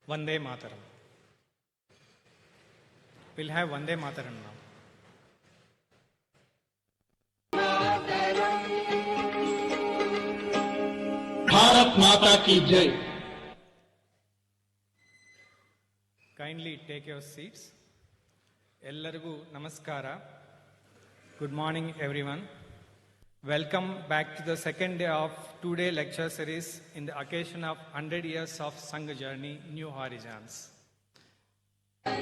Vande Mataram. We'll have Vande Mataram now. Bharat माता की जय. Kindly take your seats. Ellarigu namaskara. Good morning, everyone. Welcome back to the second day of two-day lecture series in the occasion of 100 years of Sangh journey, New Horizons. We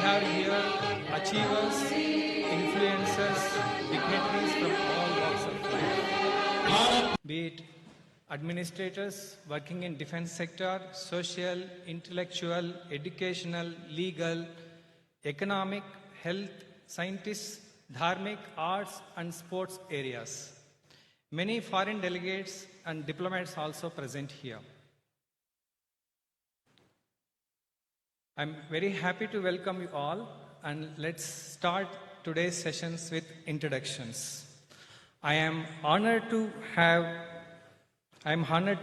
have here achievers, influencers, dignitaries from all walks of life, be it administrators working in defense sector, social, intellectual, educational, legal, economic, health, scientists, dharmic, arts and sports areas. Many foreign delegates and diplomats also present here. I'm very happy to welcome you all, and let's start today's sessions with introductions. I am honored to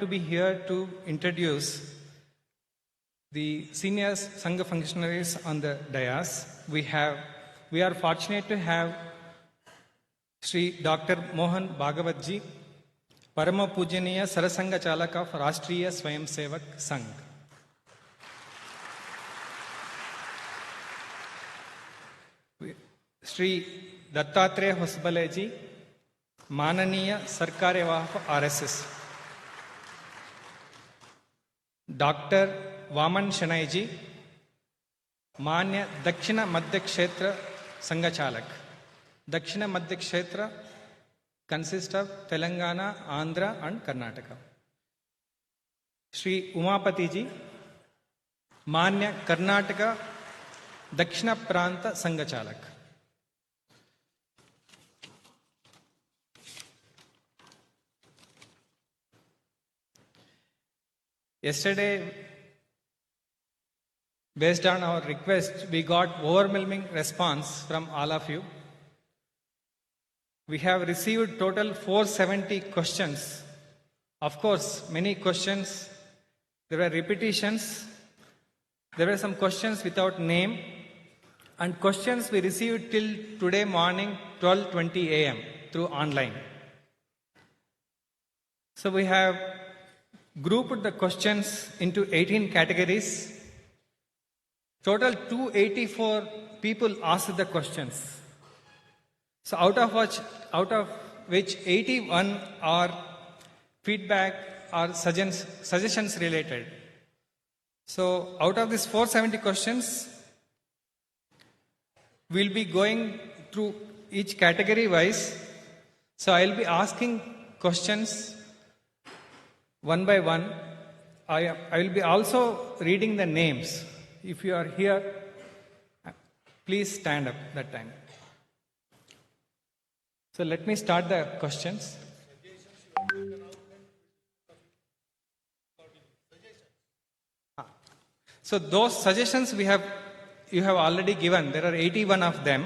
be here to introduce the senior Sangh functionaries on the dais. We are fortunate to have Sri Dr. Mohan Bhagwat ji, Parama Pujaniya Sarasangha Chalaka of Rashtriya Swayamsevak Sangh. Sri Dattatreya Hosbale ji, Mananiya Sarkarewah of RSS. Dr. Vaman Shanai ji, Manya Dakshina Madhya Kshetra Sangha Chalak. Dakshina Madhya Kshetra consists of Telangana, Andhra and Karnataka. Sri Umapati ji, Manya Karnataka Dakshina Pranta Sangha Chalak. Yesterday, based on our request, we got overwhelming response from all of you. We have received total 470 questions. Of course, many questions, there were repetitions, there were some questions without name, and questions we received till today morning 12:20 a.m. through online. So we have grouped the questions into 18 categories. Total 284 people asked the questions. So out of which 81 are feedback or suggestions related. So out of these 470 questions, we'll be going through each category wise. So I'll be asking questions one by one. I will be also reading the names. If you are here, please stand up that time. So let me start the questions. So those suggestions you have already given. There are 81 of them.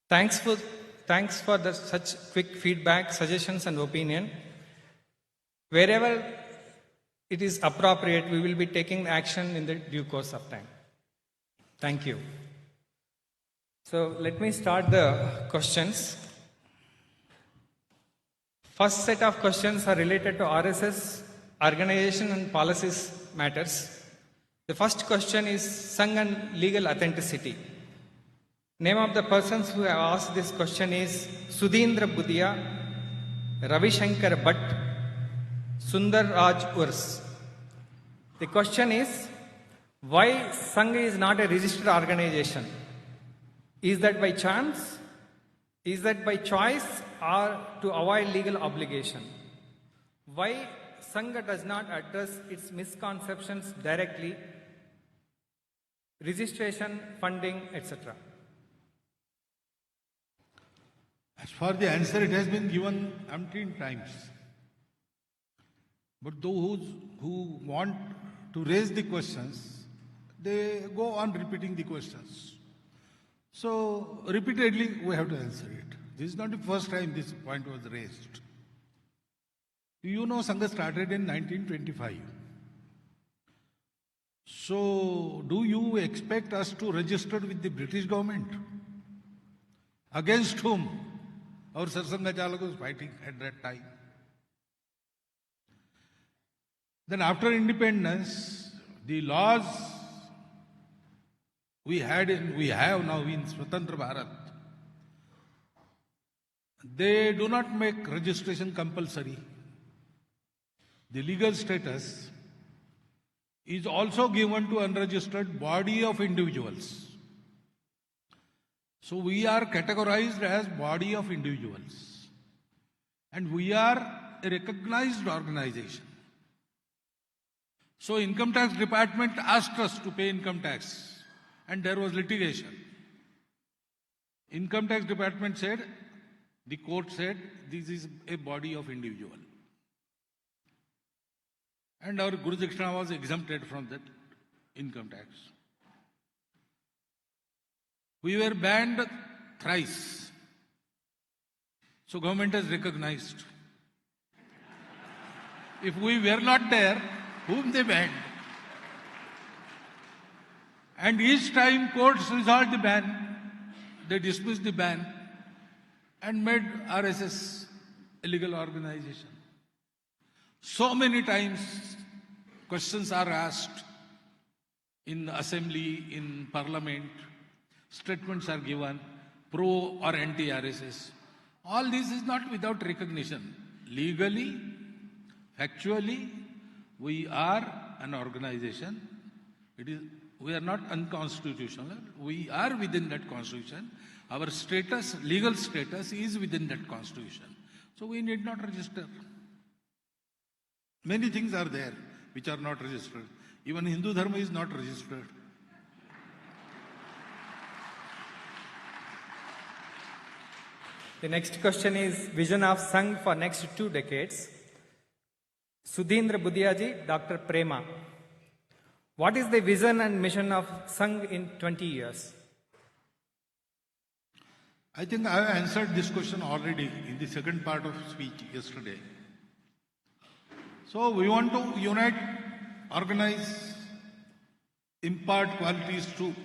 Thanks for such quick feedback, suggestions and opinion. Wherever it is appropriate, we will be taking action in the due course of time. Thank you. So let me start the questions. First set of questions are related to RSS, organization and policies matters. The first question is Sangh and legal authenticity. Name of the persons who have asked this question is Sudhindra Budia, Ravi Shankar Bhatt, Sundar Raj Urs. The question is, why Sangh is not a registered organization? Is that by chance? Is that by choice or to avoid legal obligation? Why Sangh does not address its misconceptions directly? Registration, funding, etc. As for the answer, it has been given umpteen times. But those who want to raise the questions, they go on repeating the questions. So, repeatedly we have to answer it. This is not the first time this point was raised. You know, Sangha started in 1925. So, do you expect us to register with the British government? Against whom our Satsanga Chalak was fighting at that time. Then after independence, the laws we have now in Swatantra Bharat, they do not make registration compulsory. The legal status is also given to unregistered body of individuals. So we are categorized as body of individuals. And we are a recognized organization. So Income Tax Department asked us to pay income tax. And there was litigation. Income Tax Department said, the court said, this is a body of individual. And our Guru Dakshina was exempted from that income tax. We were banned thrice. So government has recognized. If we were not there, whom they banned? And each time courts resolved the ban, they dismissed the ban and made RSS a legal organization. So many times questions are asked in assembly, in parliament, statements are given, pro or anti-RSS. All this is not without recognition. Legally, factually, we are an organization. We are not unconstitutional. We are within that constitution. Our status, legal status is within that constitution. So we need not register. Many things are there which are not registered. Even Hindu Dharma is not registered. The next question is vision of Sangh for next 2 decades. Sudhindra Budhiaji, Dr. Prema. What is the vision and mission of Sangh in 20 years? I think I have answered this question already in the second part of speech yesterday. So we want to unite, organize, impart qualities to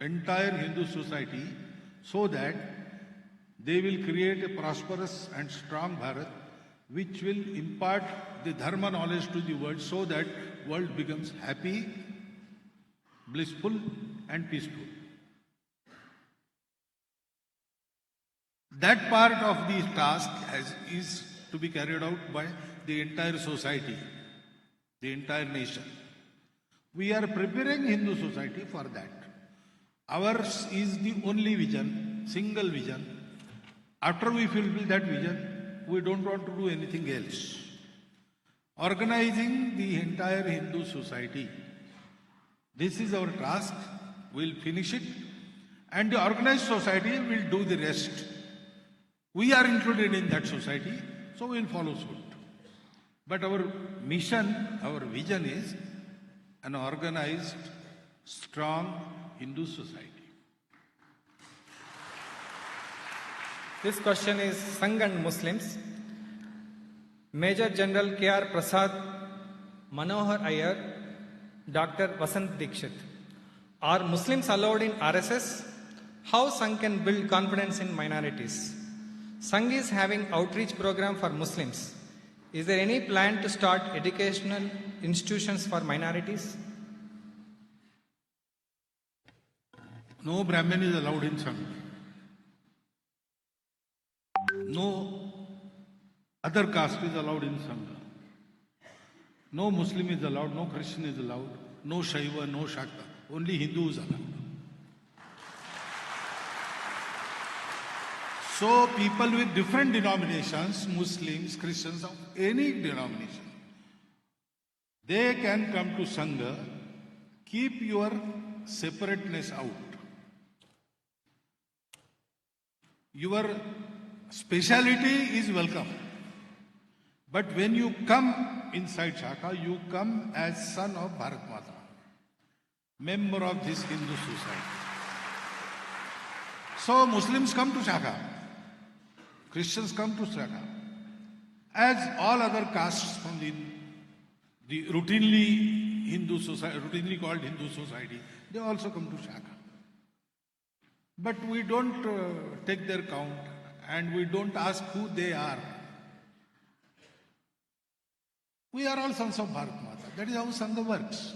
entire Hindu society so that they will create a prosperous and strong Bharat which will impart the Dharma knowledge to the world so that world becomes happy, blissful and peaceful. That part of the task is to be carried out by the entire society, the entire nation. We are preparing Hindu society for that. Ours is the only vision, single vision. After we fulfill that vision, we don't want to do anything else. Organizing the entire Hindu society. This is our task. We'll finish it. And the organized society will do the rest. We are included in that society, so we'll follow suit. But our mission, our vision is an organized, strong Hindu society. This question is Sangh and Muslims. Major General K.R. Prasad, Manohar Iyer, Dr. Vasant Dikshit. Are Muslims allowed in RSS? How Sangh can build confidence in minorities? Sangh is having outreach program for Muslims. Is there any plan to start educational institutions for minorities? No Brahmin is allowed in Sangh. No other caste is allowed in Sangha. No Muslim is allowed, no Christian is allowed, no Shaiva, no Shakta. Only Hindu is allowed. So people with different denominations, Muslims, Christians of any denomination, they can come to Sangha. Keep your separateness out. Your speciality is welcome. But when you come inside Shaka, you come as son of Bharat Mata, member of this Hindu society. So Muslims come to Shaka, Christians come to Shaka, as all other castes from the routinely Hindu society, routinely called Hindu society, they also come to Shakha. But we don't take their count and we don't ask who they are. We are all sons of Bharat Mata. That is how Sangha works.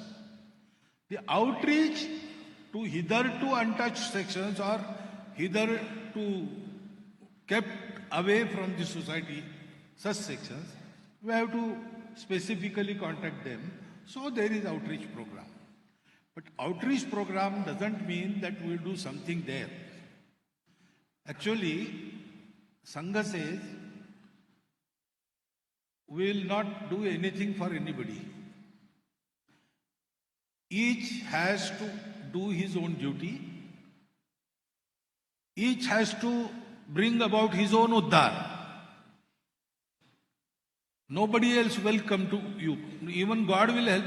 The outreach to hitherto untouched sections or hitherto kept away from the society, such sections, we have to specifically contact them. So there is outreach program. But outreach program doesn't mean that we'll do something there. Actually, Sangha says, we will not do anything for anybody. Each has to do his own duty. Each has to bring about his own uddhar. Nobody else will come to you. Even God will help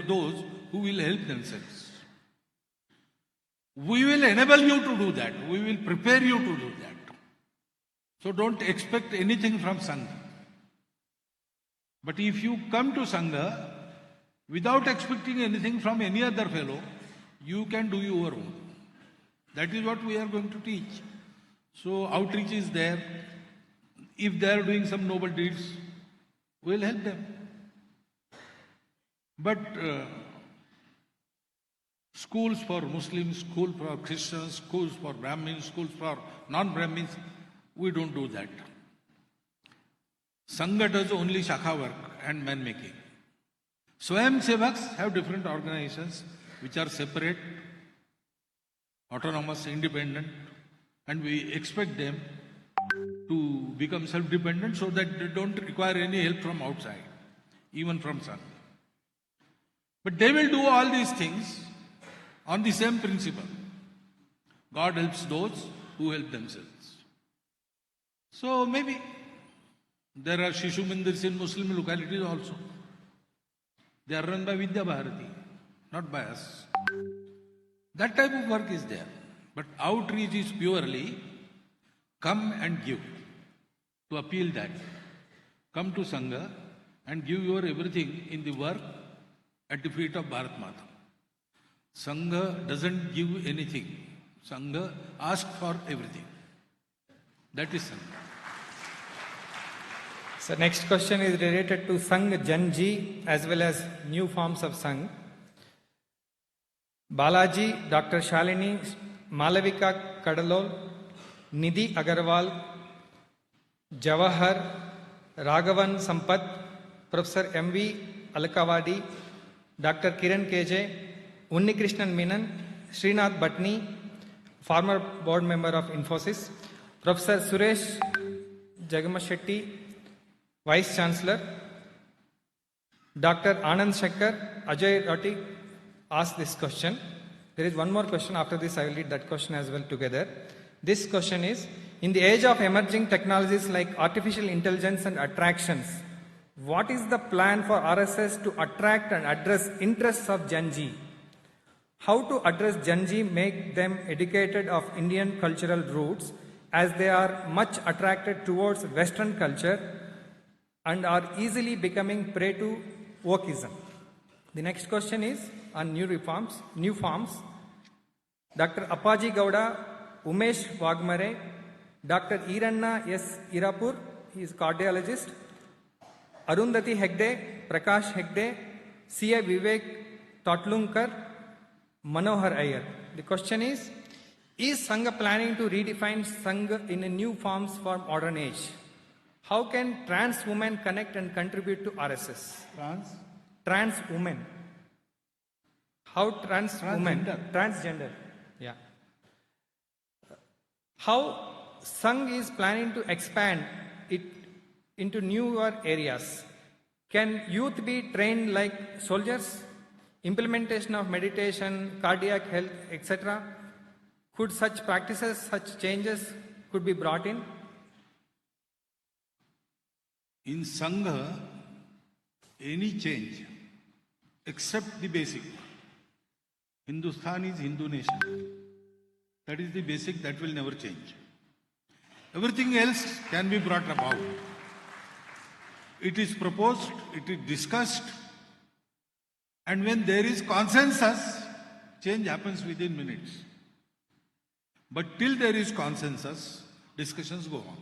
those who will help themselves. We will enable you to do that. We will prepare you to do that. So don't expect anything from Sangha. But if you come to Sangha without expecting anything from any other fellow, you can do your own. That is what we are going to teach. So outreach is there. If they are doing some noble deeds, we will help them. But schools for Muslims, schools for Christians, schools for Brahmins, schools for non-Brahmins, we don't do that. Sangha does only Shakha work and man-making. Swayam Sevaks have different organizations which are separate, autonomous, independent, and we expect them to become self-dependent so that they don't require any help from outside, even from Sangha. But they will do all these things on the same principle. God helps those who help themselves. So maybe there are Shishu Mandirs in Muslim localities also. They are run by Vidya Bharati, not by us. That type of work is there. But outreach is purely come and give. To appeal that. Come to Sangha and give your everything in the work at the feet of Bharat Mata. Sangha doesn't give anything. Sangha asks for everything. That is Sangha. So next question is related to Sangh Janji as well as new forms of Sangh. Balaji, Dr. Shalini, Malavika Kadalol, Nidhi Agarwal, Jawahar, Raghavan Sampath, Professor M.V. Alakawadi, Dr. Kiran KJ, Unnikrishnan Menon, Srinath Bhatni, former board member of Infosys, Professor Suresh Jagamashetty, Vice Chancellor, Dr. Anand Shankar, Ajay Rati asked this question. There is one more question. After this, I will read that question as well together. This question is, in the age of emerging technologies like artificial intelligence and attractions, what is the plan for RSS to attract and address interests of Gen Z? How to address Gen Z, make them educated of Indian cultural roots as they are much attracted towards Western culture and are easily becoming prey to wokeism. The next question is on new forms. Dr. Appaji Gowda, Umesh Wagmare, Dr. Iranna S. Irapur, he is cardiologist, Arundhati Hegde, Prakash Hegde, C.A. Vivek Totlunkar, Manohar Iyer. The question is Sangha planning to redefine Sangha in a new forms for modern age? How can trans women connect and contribute to RSS? Trans women. How trans women? Transgender. Yeah. How Sangh is planning to expand it into newer areas? Can youth be trained like soldiers? Implementation of meditation, cardiac health, etc. Could such practices, such changes could be brought in? In Sangha, any change except the basic. Hindustan is Hindu nation. That is the basic, that will never change. Everything else can be brought about. It is proposed, it is discussed, And when there is consensus, change happens within minutes. But till there is consensus, discussions go on.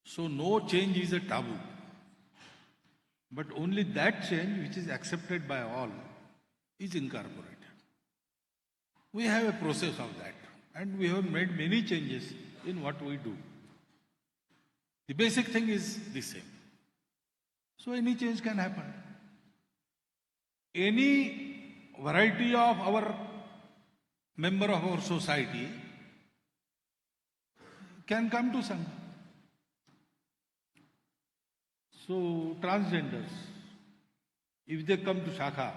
So no change is a taboo. But only that change which is accepted by all is incorporated. We have a process of that, and we have made many changes in what we do. The basic thing is the same. So any change can happen. Any variety of our member of our society can come to Sangh. So transgenders, if they come to Shakha,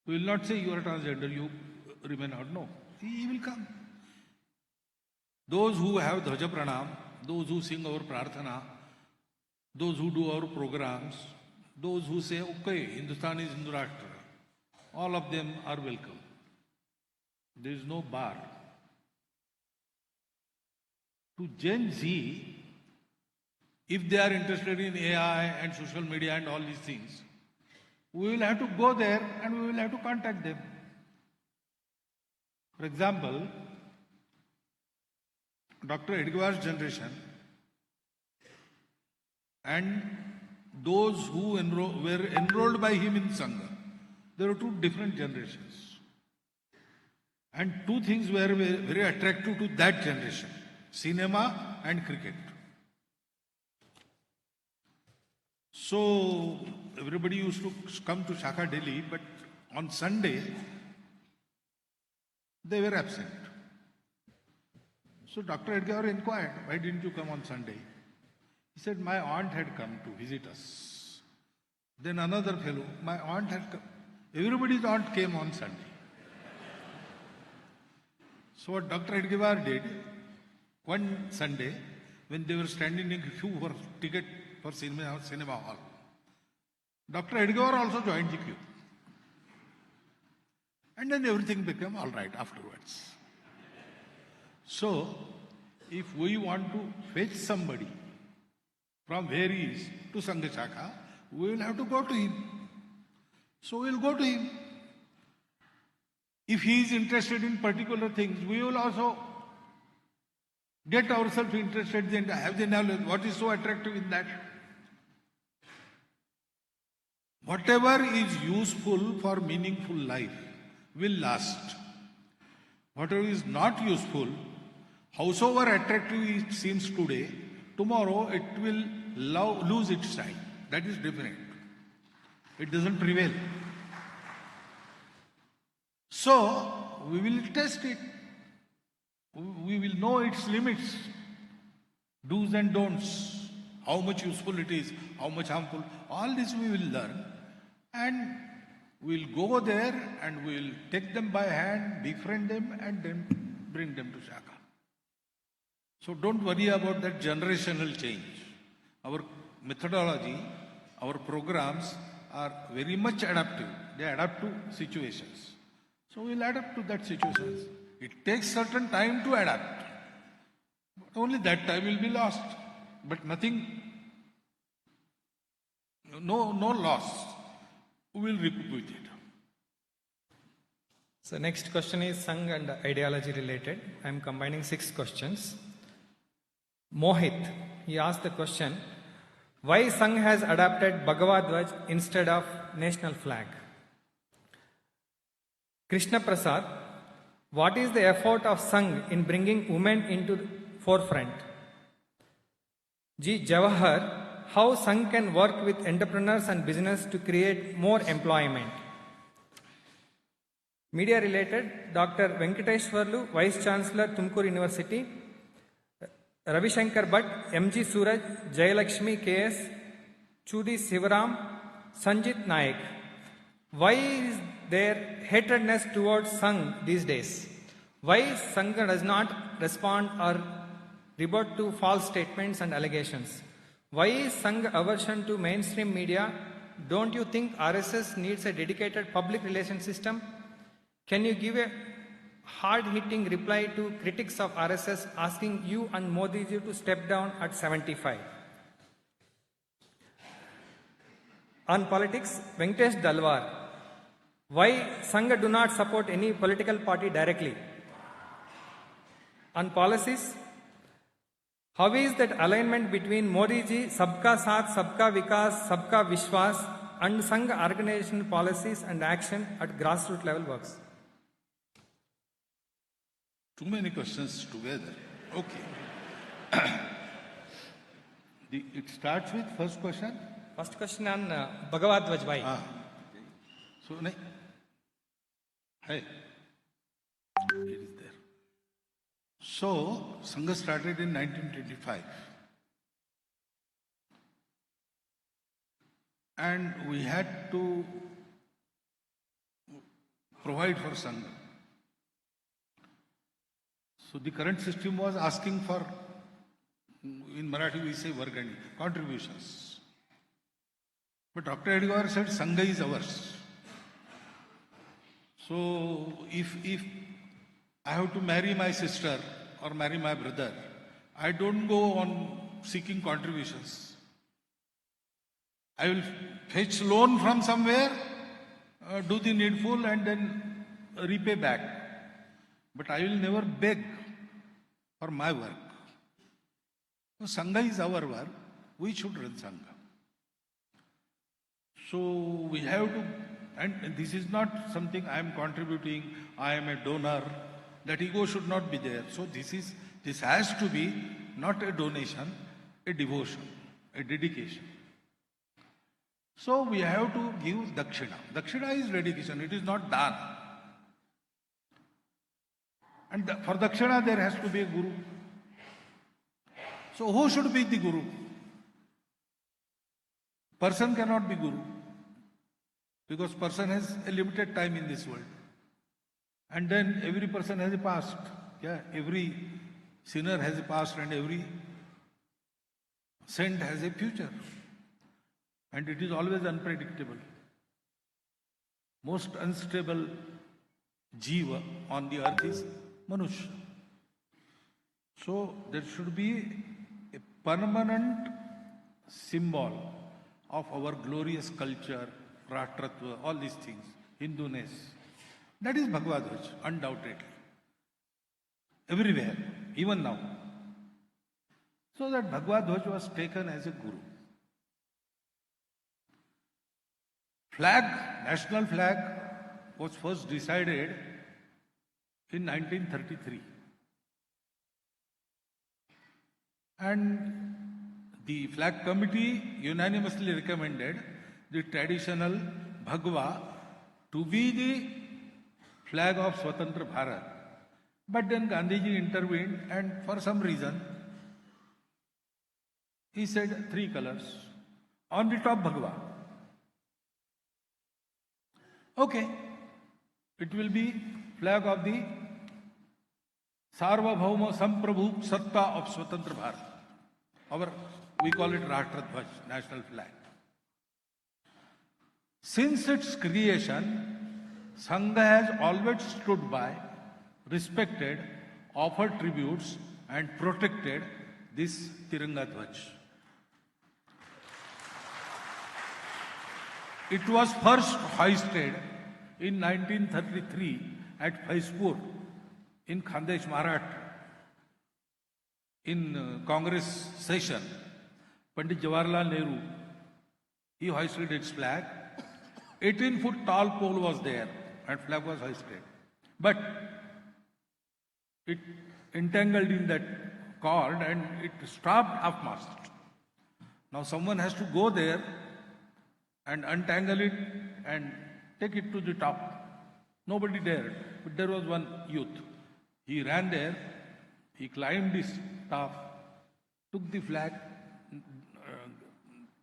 we will not say you are a transgender, you remain out. No, he will come. Those who have Dhwaja Pranam, those who sing our Prarthana, those who do our programs, those who say, okay, Hindustan is Hindu Rashtra, all of them are welcome. There is no bar. To Gen Z, if they are interested in AI and social media and all these things, we will have to go there and we will have to contact them. For example, Dr. Edgwar's generation and those who were enrolled by him in Sangha, there were two different generations. And two things were very attractive to that generation: cinema and cricket. So everybody used to come to Shakha Delhi, but on Sunday they were absent. So Dr. Edgar inquired, why didn't you come on Sunday? He said, my aunt had come to visit us. Then another fellow, my aunt had come. Everybody's aunt came on Sunday. So what Dr. Edgar did, one Sunday, when they were standing in queue for ticket for cinema hall, Dr. Edgar also joined the queue. And then everything became all right afterwards. So, if we want to fetch somebody from where he is to Sangha Shakha, we will have to go to him. So we will go to him. If he is interested in particular things, we will also get ourselves interested and have the knowledge. What is so attractive in that? Whatever is useful for meaningful life will last. Whatever is not useful, howsoever attractive it seems today, tomorrow it will lose its time. That is different. It doesn't prevail. So, we will test it. We will know its limits, do's and don'ts, how much useful it is, how much harmful. All this we will learn, and we'll go there and we'll take them by hand, befriend them, and then bring them to Shakha. So don't worry about that generational change. Our methodology, our programs are very much adaptive. They adapt to situations. So we'll adapt to that situations. It takes certain time to adapt. But only that time will be lost. But nothing, no loss. We will recoup with it. So next question is Sangh and ideology related. I am combining 6 questions. Mohit, he asked the question, why Sangh has adopted Bhagwat Dvaj instead of national flag? Krishna Prasad, what is the effort of Sangh in bringing women into the forefront? G. Jawahar, how Sangh can work with entrepreneurs and business to create more employment? Media related, Dr. Venkateshwarlu, Vice Chancellor, Tumkur University, Ravi Shankar Bhatt, MG Suraj, Jayalakshmi KS, Chudi Sivaram, Sanjit Naik. Why is there hatredness towards Sangh these days? Why Sangh does not respond or rebut to false statements and allegations? Why is Sangh aversion to mainstream media? Don't you think RSS needs a dedicated public relations system? Can you give a hard-hitting reply to critics of RSS asking you and Modi ji to step down at 75? On politics, Venkatesh Dalwar. Why Sangh do not support any political party directly? On policies, how is that alignment between Modi ji, Sabka Saath, Sabka Vikas, Sabka Vishwas and Sangh organization policies and action at grassroots level works? Too many questions together. Okay. It starts with first question. First question on Bhagwat Vajbai. So, hey, it is there. So, Sangha started in 1925. And we had to provide for Sangha. So the current system was asking for, in Marathi we say Vargani, contributions. But Dr. Edgar said Sangha is ours. So if I have to marry my sister or marry my brother, I don't go on seeking contributions. I will fetch loan from somewhere, do the needful and then repay back. But I will never beg for my work. So Sangha is our work. We should run Sangha. So we have to, and this is not something I am contributing, I am a donor. That ego should not be there. So this has to be not a donation, a devotion, a dedication. So we have to give dakshina. Dakshina is dedication, it is not dana. And for dakshina there has to be a guru. So who should be the guru? Person cannot be guru. Because person has a limited time in this world. And then every person has a past. Yeah, every sinner has a past and every saint has a future. And it is always unpredictable. Most unstable jiva on the earth is Manushya. So there should be a permanent symbol of our glorious culture, Rashtrattva, all these things, Hinduness. That is Bhagwat Dhwaj, undoubtedly. Everywhere, even now. So that Bhagwat Dhwaj was taken as a guru. Flag, national flag, was first decided in 1933. And the flag committee unanimously recommended the traditional Bhagwa to be the flag of Swatantra Bharat. But then Gandhiji intervened and for some reason he said 3 colors. On the top Bhagwa. Okay, it will be flag of the Sarvabhauma Samprabhu Satta of Swatantra Bharat. We call it Rashtrattva, national flag. Since its creation, Sangha has always stood by, respected, offered tributes and protected this Tiranga Dhwaj. It was first hoisted in 1933 at Faizpur in Khandesh, Maharashtra. In Congress session, Pandit Jawaharlal Nehru, he hoisted its flag. 18-foot tall pole was there and flag was hoisted. But it entangled in that cord and it stopped half-mast. Now someone has to go there and untangle it and take it to the top. Nobody dared, but there was one youth. He ran there, he climbed this top, took the flag,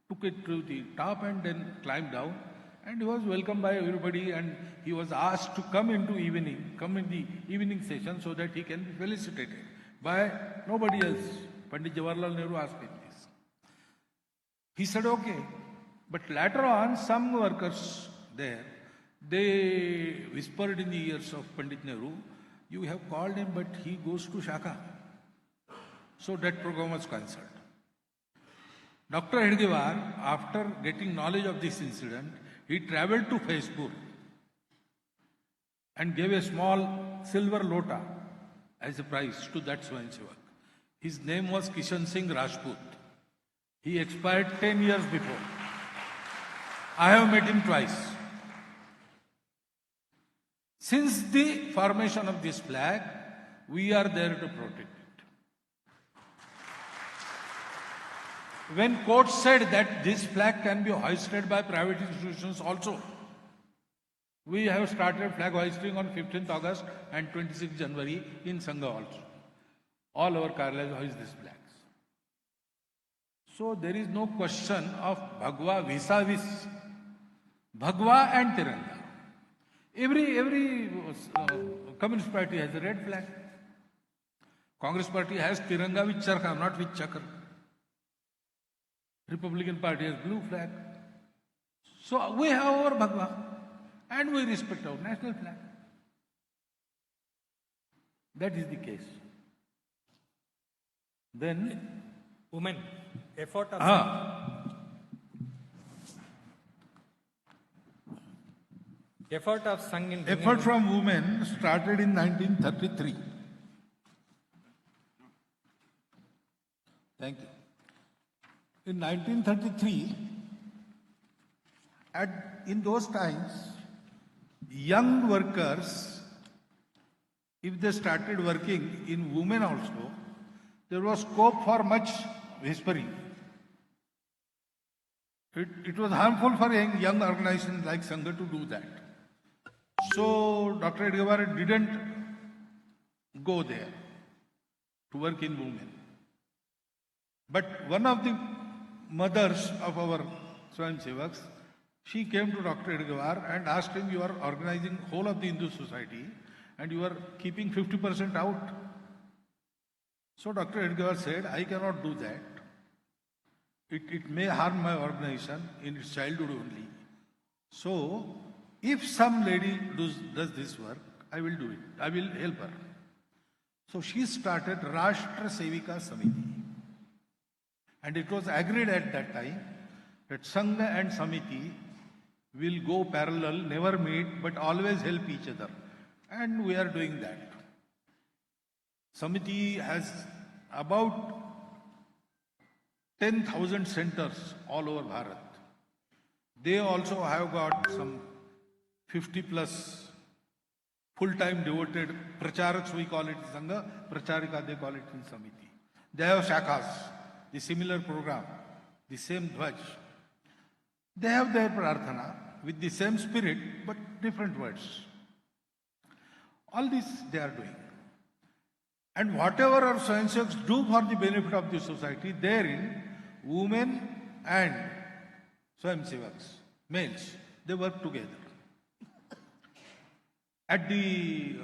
took it to the top and then climbed down. And he was welcomed by everybody and he was asked to come in the evening session so that he can be felicitated by nobody else. Pandit Jawaharlal Nehru asked him this. He said, okay. But later on, some workers there, they whispered in the ears of Pandit Nehru, you have called him, but he goes to Shaka. So that program was cancelled. Dr. Hedgewar, after getting knowledge of this incident, he traveled to Faizpur and gave a small silver lota as a prize to that Swayamsevak. His name was Kishan Singh Rajput. He expired 10 years before. I have met him twice. Since the formation of this flag, we are there to protect it. When court said that this flag can be hoisted by private institutions also, we have started flag hoisting on 15th August and 26th January in Sangh also. All our Karyalayas hoist these flags. So there is no question of Bhagwa vis-a-vis. Bhagwa and Tiranga. Every Communist party has a red flag. Congress party has Tiranga with Charkha, not with Chakra. Republican party has blue flag. So we have our Bhagwa and we respect our national flag. That is the case. Then Women, effort of Sangh in bringing effort from women started in 1933. Thank you. In 1933, in those times, young workers, if they started working in women also, there was scope for much whispering. It was harmful for young organizations like Sangh to do that. So Dr. Hedgewar didn't go there to work in women. But one of the mothers of our Swayamsevaks, she came to Dr. Hedgewar and asked him, you are organizing whole of the Hindu society and you are keeping 50% out. So Dr. Hedgewar said, I cannot do that. It may harm my organization in its childhood only. So, if some lady does this work, I will do it. I will help her. So she started Rashtra Sevika Samiti. And it was agreed at that time that Sangha and Samiti will go parallel, never meet, but always help each other. And we are doing that. Samiti has about 10,000 centers all over Bharat. They also have got some 50 plus full-time devoted pracharaks, we call it in Sangha, pracharika they call it in Samiti. They have shakhas, the similar program, the same dhwaj. They have their prarthana with the same spirit but different words. All this they are doing. And whatever our Swayamsevaks do for the benefit of the society, therein women and Swayamsevaks, males, they work together. At the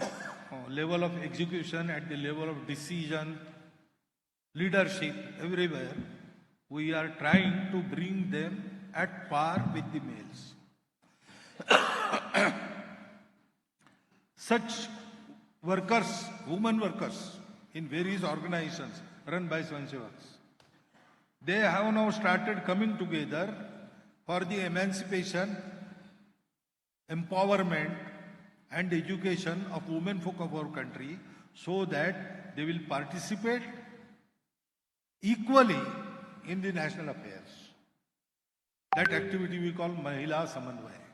level of execution, at the level of decision, leadership, everywhere, we are trying to bring them at par with the males. Such workers, women workers in various organizations run by Swayamsevaks, they have now started coming together for the emancipation, empowerment and education of women folk of our country so that they will participate equally in the national affairs. That activity we call Mahila Samanvaya.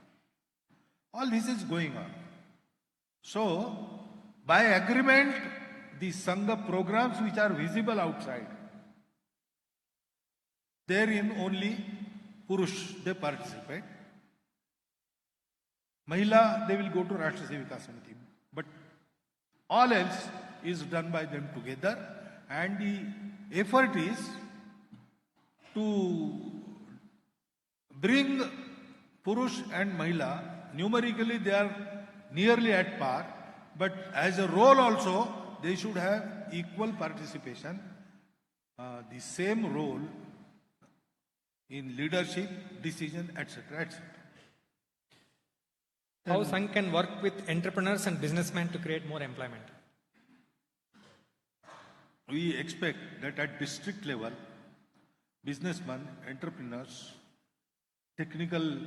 All this is going on. So, by agreement, the Sangha programs which are visible outside, therein only Purush, they participate. Mahila, they will go to Rashtra Sevika Samiti. But all else is done by them together, and the effort is to bring Purush and Mahila, numerically they are nearly at par, but as a role also, they should have equal participation, the same role in leadership, decision, etc., etc. How Sangh can work with entrepreneurs and businessmen to create more employment? We expect that at district level, businessmen, entrepreneurs, technical,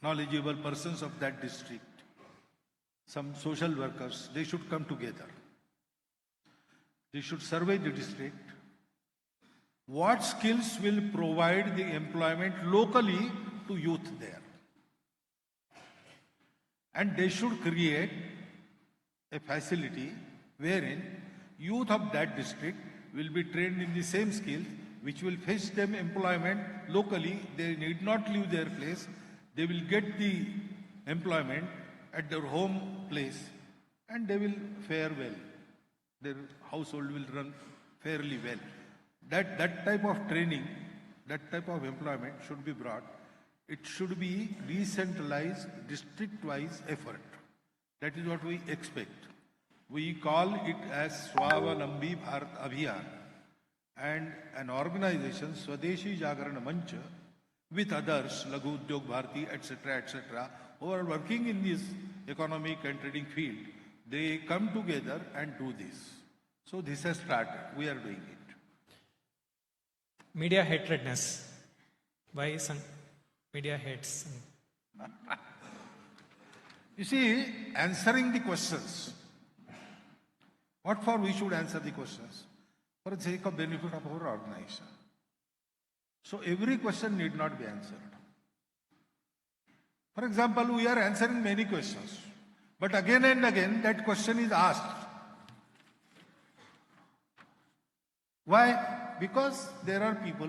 knowledgeable persons of that district, some social workers, they should come together. They should survey the district. What skills will provide the employment locally to youth there? And they should create a facility wherein youth of that district will be trained in the same skills which will fetch them employment locally. They need not leave their place. They will get the employment at their home place and they will fare well. Their household will run fairly well. That type of training, that type of employment should be brought. It should be decentralized, district-wise effort. That is what we expect. We call it as Swavalambi Bharat Abhiyan, and an organization, Swadeshi Jagarana Mancha, with others, Laghu Udyog Bharati, etc., who are working in this economic and trading field, they come together and do this. So this has started. We are doing it. Media hatredness. Why Sangh? Media hates. You see, answering the questions. What for we should answer the questions? For the sake of benefit of our organization. So every question need not be answered. For example, we are answering many questions. But again and again, that question is asked. Why? Because there are people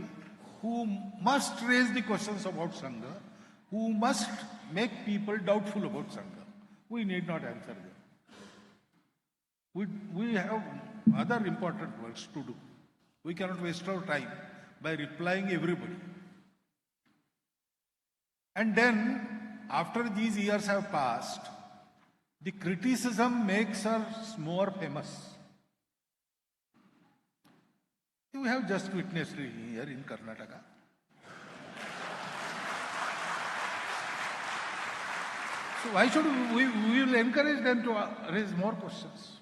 who must raise the questions about Sangha, who must make people doubtful about Sangha. We need not answer them. We have other important works to do. We cannot waste our time by replying everybody. And then, after these years have passed, the criticism makes us more famous. We have just witnessed here in Karnataka. So why should we will encourage them to raise more questions?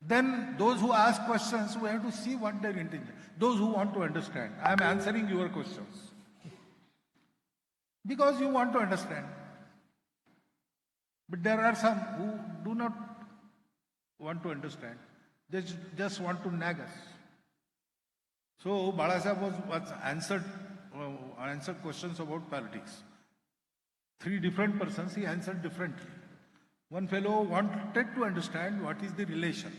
Then those who ask questions, we have to see what their intention. Those who want to understand. I am answering your questions. Because you want to understand. But there are some who do not want to understand. They just want to nag us. So Balasaheb was answered questions about politics. 3 different persons, he answered differently. One fellow wanted to understand what is the relation.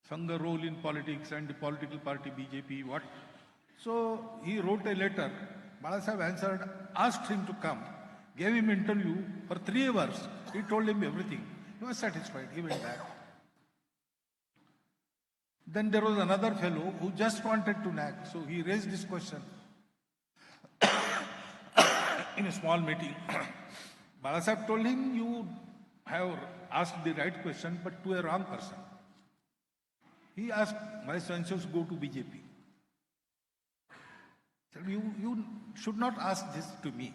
Sangha role in politics and the political party BJP, what? So he wrote a letter. Balasaheb answered, asked him to come, gave him interview for 3 hours. He told him everything. He was satisfied. He went back. Then there was another fellow who just wanted to nag. So he raised this question in a small meeting. Balasaheb told him, you have asked the right question, but to a wrong person. He asked, my sons go to BJP. Said, you should not ask this to me.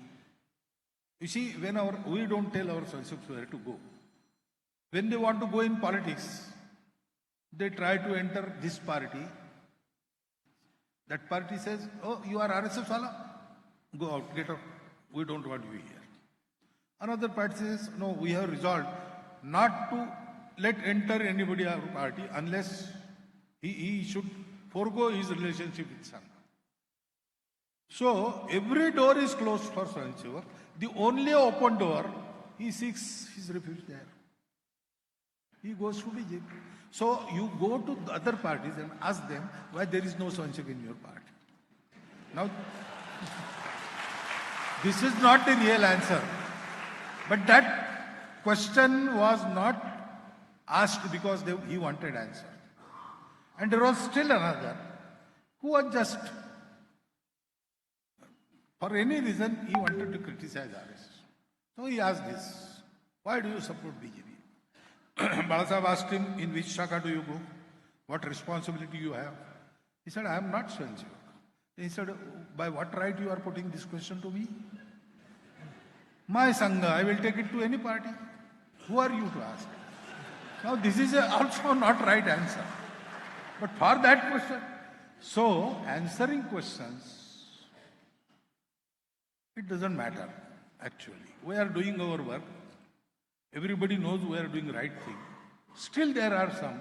You see, when we don't tell our sons where to go. When they want to go in politics, they try to enter this party. That party says, oh, you are RSS wala? Go out, get out. We don't want you here. Another party says, no, we have resolved not to let enter anybody our party unless he should forego his relationship with Sangha. So, every door is closed for Swayansevar. The only open door, he seeks his refuge there. He goes to BJP. So, you go to the other parties and ask them why there is no Swayansevar in your party. Now, this is not the real answer. But that question was not asked because he wanted answer. And there was still another who was just, for any reason, he wanted to criticize RSS. So he asked this, why do you support BJP? Balasaheb asked him, in which shaka do you go? What responsibility you have? He said, I am not Swayansevar. He said, by what right you are putting this question to me? My Sangha, I will take it to any party. Who are you to ask? Now this is also not right answer. But for that question, So, answering questions, it doesn't matter actually. We are doing our work. Everybody knows we are doing the right thing. Still there are some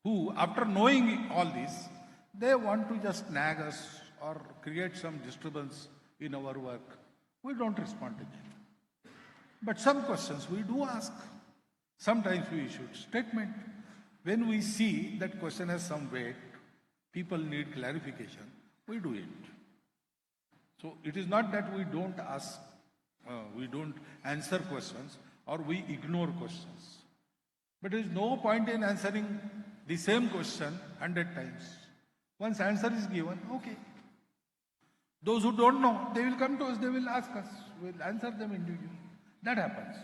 who, after knowing all this, they want to just nag us or create some disturbance in our work. We don't respond to them. But some questions we do ask. Sometimes we issue statement. When we see that question has some weight, people need clarification, we do it. So it is not that we don't ask, we don't answer questions or we ignore questions. But there is no point in answering the same question 100 times. Once answer is given, okay. Those who don't know, they will come to us, they will ask us. We will answer them individually. That happens.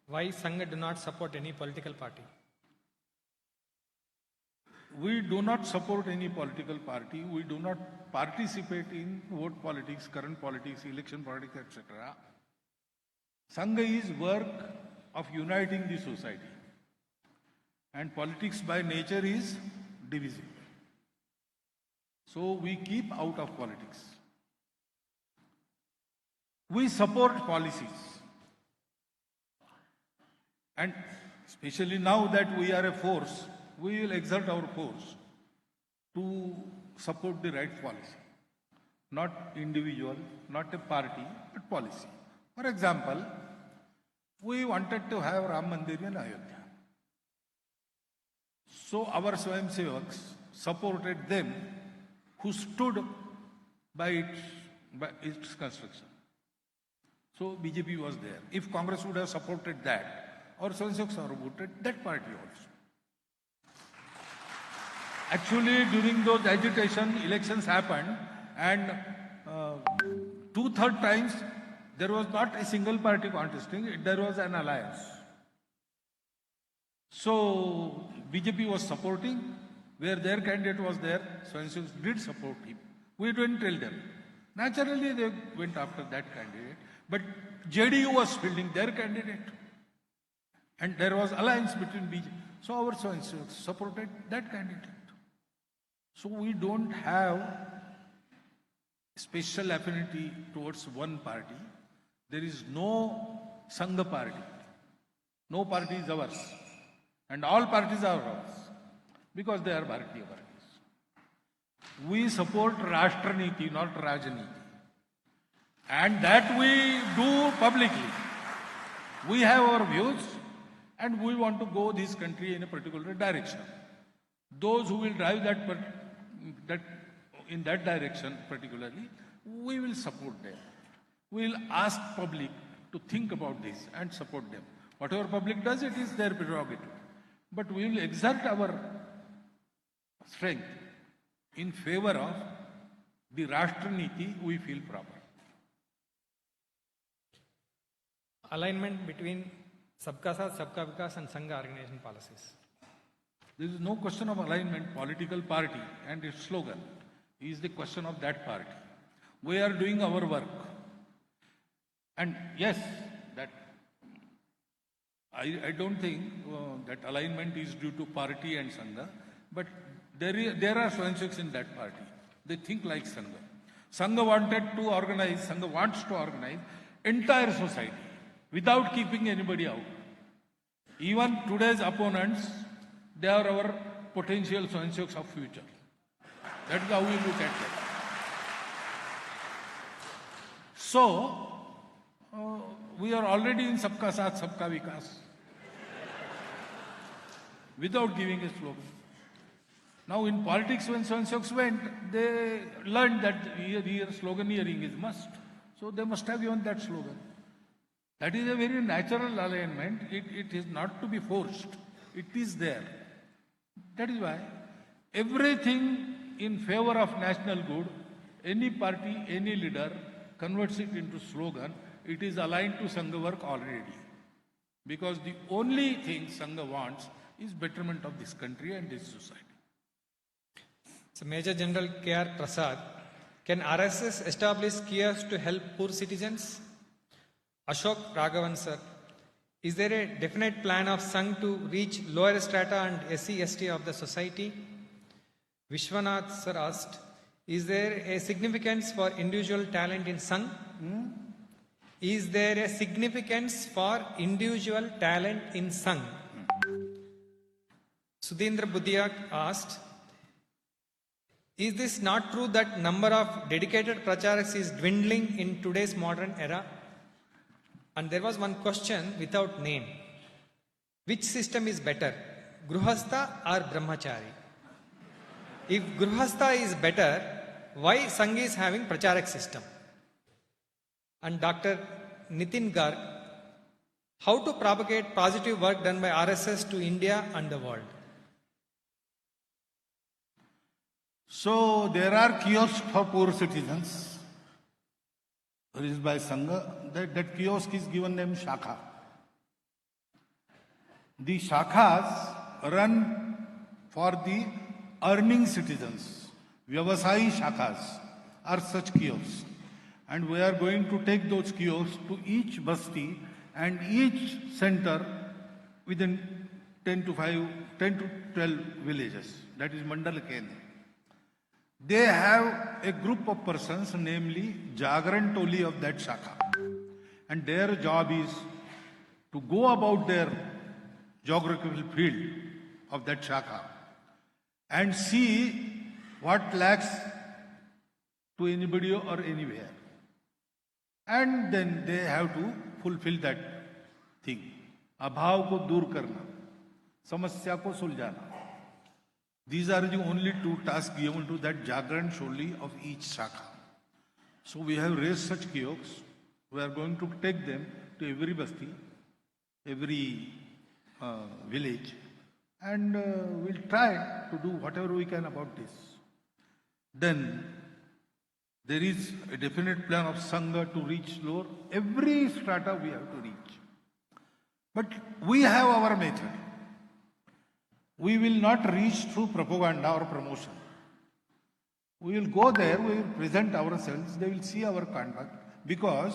Why Sangh do not support any political party? We do not support any political party. We do not participate in vote politics, current politics, election politics, etc. Sangha is work of uniting the society. And politics by nature is divisive. So we keep out of politics. We support policies. And especially now that we are a force, we will exert our force to support the right policy. Not individual, not a party, but policy. For example, we wanted to have Ram Mandir in Ayodhya. So our Swayamsevaks supported them who stood by its construction. So BJP was there. If Congress would have supported that, our Swayamsevaks supported that party also. Actually, during those agitation, elections happened, and 2/3 times there was not a single party contesting, there was an alliance. So BJP was supporting, where their candidate was there, Swayamsevaks did support him. We didn't tell them. Naturally, they went after that candidate, but JDU was fielding their candidate. And there was alliance between BJP. So our Swayamsevaks supported that candidate. So we don't have special affinity towards one party. There is no Sangha party. No party is ours. And all parties are ours. Because they are Bharatiya parties. We support Rashtra-niti, not Rajaniti. And that we do publicly. We have our views and we want to go this country in a particular direction. Those who will drive in that direction particularly, we will support them. We will ask public to think about this and support them. Whatever public does, it is their prerogative. But we will exert our strength in favor of the Rashtra-niti we feel proper. Alignment between Sabka Saath, Sabka Vikas and Sangha organization policies. There is no question of alignment. Political party and its slogan is the question of that party. We are doing our work. And yes, that I don't think that alignment is due to party and Sangha, but there are Swayamsevaks in that party. They think like Sangha. Sangha wants to organize entire society without keeping anybody out. Even today's opponents, they are our potential Swayamsevaks of future. That is how we look at them. So, we are already in Sabka Saath, Sabka Vikas. Without giving a slogan. Now in politics, when Swayamsevaks went, they learned that here sloganeering is must. So they must have given that slogan. That is a very natural alignment. It is not to be forced. It is there. That is why everything in favor of national good, any party, any leader converts it into slogan, it is aligned to Sangha work already. Because the only thing Sangha wants is betterment of this country and this society. So Major General K.R. Prasad, can RSS establish kiosks to help poor citizens? Ashok Raghavan sir, is there a definite plan of Sangh to reach lower strata and SC/ST of the society? Vishwanath sir asked, is there a significance for individual talent in Sangh? Is there a significance for individual talent in Sangh? Sudhindra Budiak asked, is this not true that number of dedicated pracharaks is dwindling in today's modern era? And there was one question without name. Which system is better, Gruhastha or Brahmachari? If Gruhastha is better, why Sangh is having pracharak system? And Dr. Nitin Garg, how to propagate positive work done by RSS to India and the world? So there are kiosks for poor citizens, raised by Sangha. That kiosk is given name Shakha. The Shakhas run for the earning citizens. Vyavasayi Shakhas are such kiosks. And we are going to take those kiosks to each basti and each center within 10 to 12 villages. That is Mandal Kendra. They have a group of persons, namely Jagran Toli of that Shakha. And their job is to go about their geographical field of that Shakha and see what lacks to anybody or anywhere. And then they have to fulfill that thing. Abhav ko dur karna, samasya ko suljana. These are the only two tasks given to that Jagran Sholi of each Shakha. So we have raised such kiosks. We are going to take them to every basti, every village, and we'll try to do whatever we can about this. Then there is a definite plan of Sangha to reach lower. Every strata we have to reach. But we have our method. We will not reach through propaganda or promotion. We will go there, we will present ourselves, they will see our conduct, because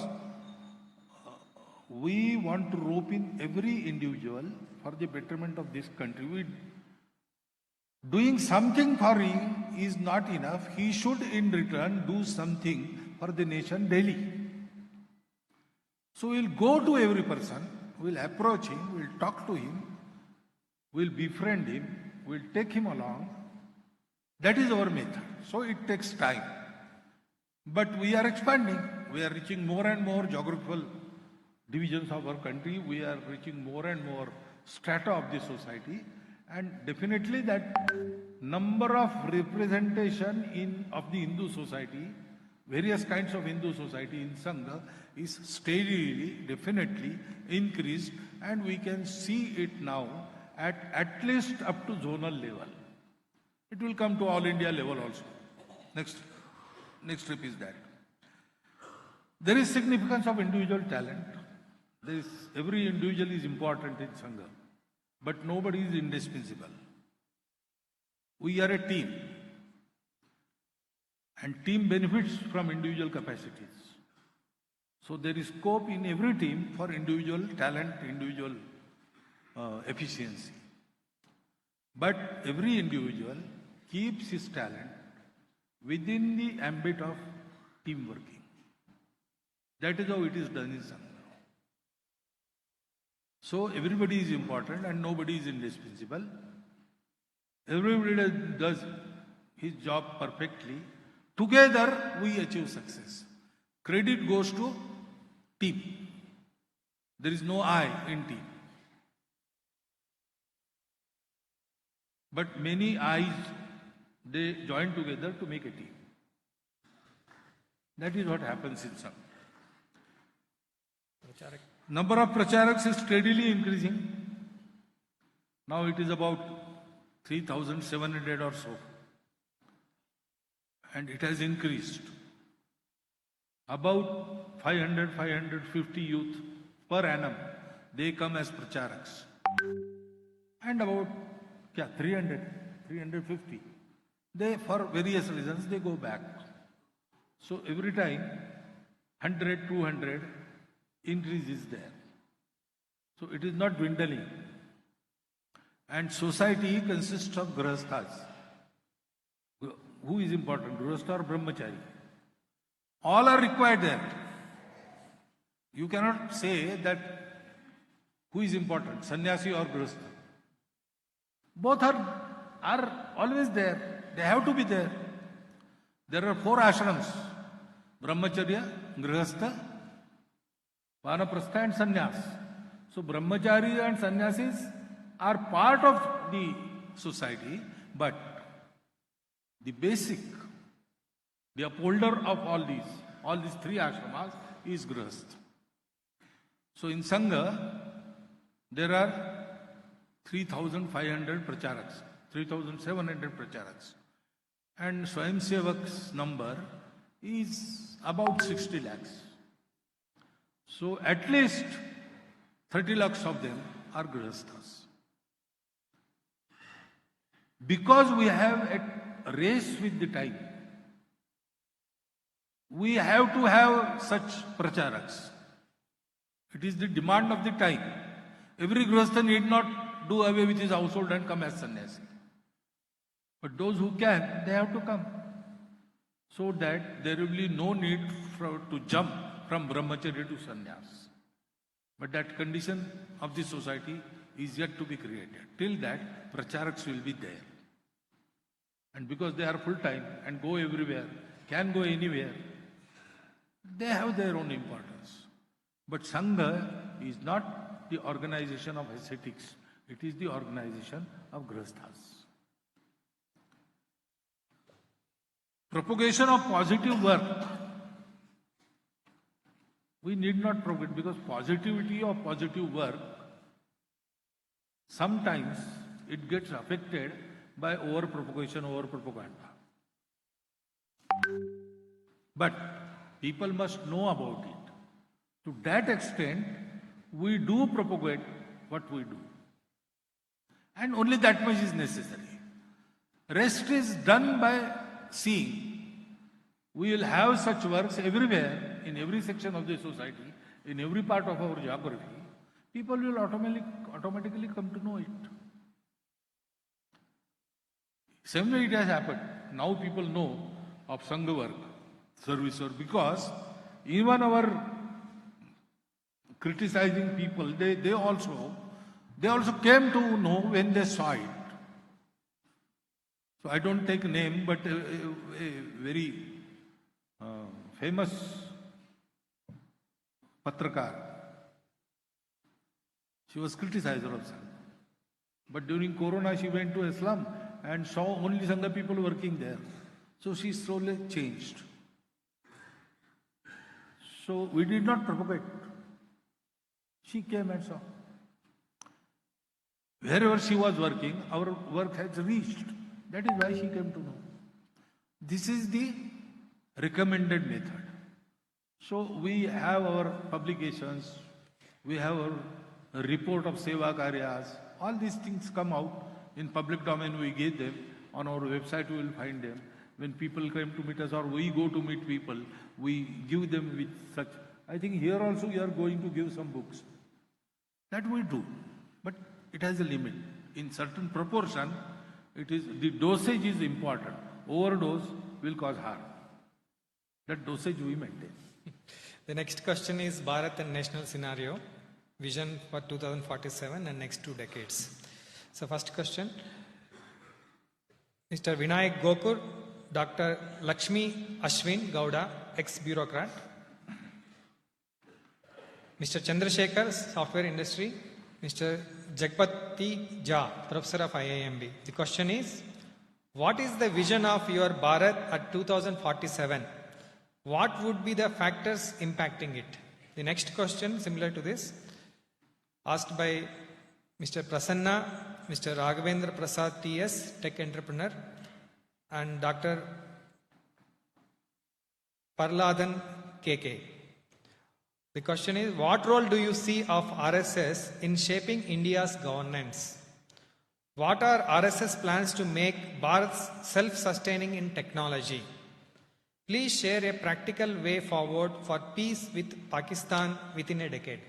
we want to rope in every individual for the betterment of this country. Doing something for him is not enough. He should in return do something for the nation daily. So we'll go to every person, we'll approach him, we'll talk to him, we'll befriend him, we'll take him along. That is our method. So it takes time. But we are expanding. We are reaching more and more geographical divisions of our country. We are reaching more and more strata of the society. And definitely that number of representation of the Hindu society, various kinds of Hindu society in Sangha, is steadily, definitely increased, and we can see it now at least up to zonal level. It will come to all India level also. Next step is that. There is significance of individual talent. Every individual is important in Sangha, but nobody is indispensable. We are a team, and team benefits from individual capacities. So there is scope in every team for individual talent, individual efficiency. But every individual keeps his talent within the ambit of team working. That is how it is done in Sangha. So everybody is important and nobody is indispensable. Everybody does his job perfectly. Together we achieve success. Credit goes to team. There is no I in team. But many eyes, they join together to make a team. That is what happens in Sangha. Number of pracharaks is steadily increasing. Now it is about 3,700 or so. And it has increased. About 500, 550 youth per annum, they come as pracharaks. And about 300, 350. They, for various reasons, they go back. So every time, 100, 200, increase is there. So it is not dwindling. And society consists of grahasthas. who is important, Grihastha or Brahmachari? All are required there. You cannot say that who is important, sannyasi or Grihastha. Both are always there. They have to be there. There are 4 ashrams: Brahmacharya, Grihastha, Vanaprastha and Sannyas. So Brahmachari and Sannyasis are part of the society, but the basic, the upholder of all these 3 ashramas is Grihastha. So in Sangha, there are 3,500 pracharaks, 3,700 pracharaks. And Swayamsevaks number is about 60 lakhs. So at least 30 lakhs of them are Grihasthas. Because we have a race with the time, we have to have such pracharaks. It is the demand of the time. Every Grihastha need not do away with his household and come as sannyasi. But those who can, they have to come. So that there will be no need to jump from Brahmacharya to sannyas. But that condition of the society is yet to be created. Till that, pracharaks will be there. And because they are full-time and go everywhere, can go anywhere, they have their own importance. But Sangha is not the organization of ascetics. It is the organization of Grihasthas. Propagation of positive work. We need not propagate because positivity of positive work, sometimes it gets affected by over-propagation, over-propaganda. But people must know about it. To that extent, we do propagate what we do. And only that much is necessary. Rest is done by seeing. We will have such works everywhere, in every section of the society, in every part of our geography. People will automatically come to know it. Same way it has happened. Now people know of Sangha work, service work, because even our criticizing people, they also came to know when they saw it. So I don't take a name, but a very famous Patrakar. She was criticizer of Sangha. But during Corona, she went to Islam and saw only Sangha people working there. So she slowly changed. So we did not propagate. She came and saw. Wherever she was working, our work has reached. That is why she came to know. This is the recommended method. So we have our publications, we have our report of Seva Karyas, all these things come out in public domain, we give them. On our website we will find them. When people come to meet us or we go to meet people, we give them with such. I think here also you are going to give some books. That we do. But it has a limit. In certain proportion, the dosage is important. Overdose will cause harm. That dosage we maintain. The next question is Bharat and national scenario, vision for 2047 and next 2 decades. So first question, Mr. Vinayak Gokur, Dr. Lakshmi Ashwin Gowda, ex-bureaucrat. Mr. Chandrasekhar, software industry. Mr. Jagpati Jha, professor of IIMB. The question is, what is the vision of your Bharat at 2047? What would be the factors impacting it? The next question, similar to this, asked by Mr. Prasanna, Mr. Raghavendra Prasad TS, tech entrepreneur, and Dr. Parladan KK. The question is, what role do you see of RSS in shaping India's governance? What are RSS plans to make Bharat self-sustaining in technology? Please share a practical way forward for peace with Pakistan within a decade.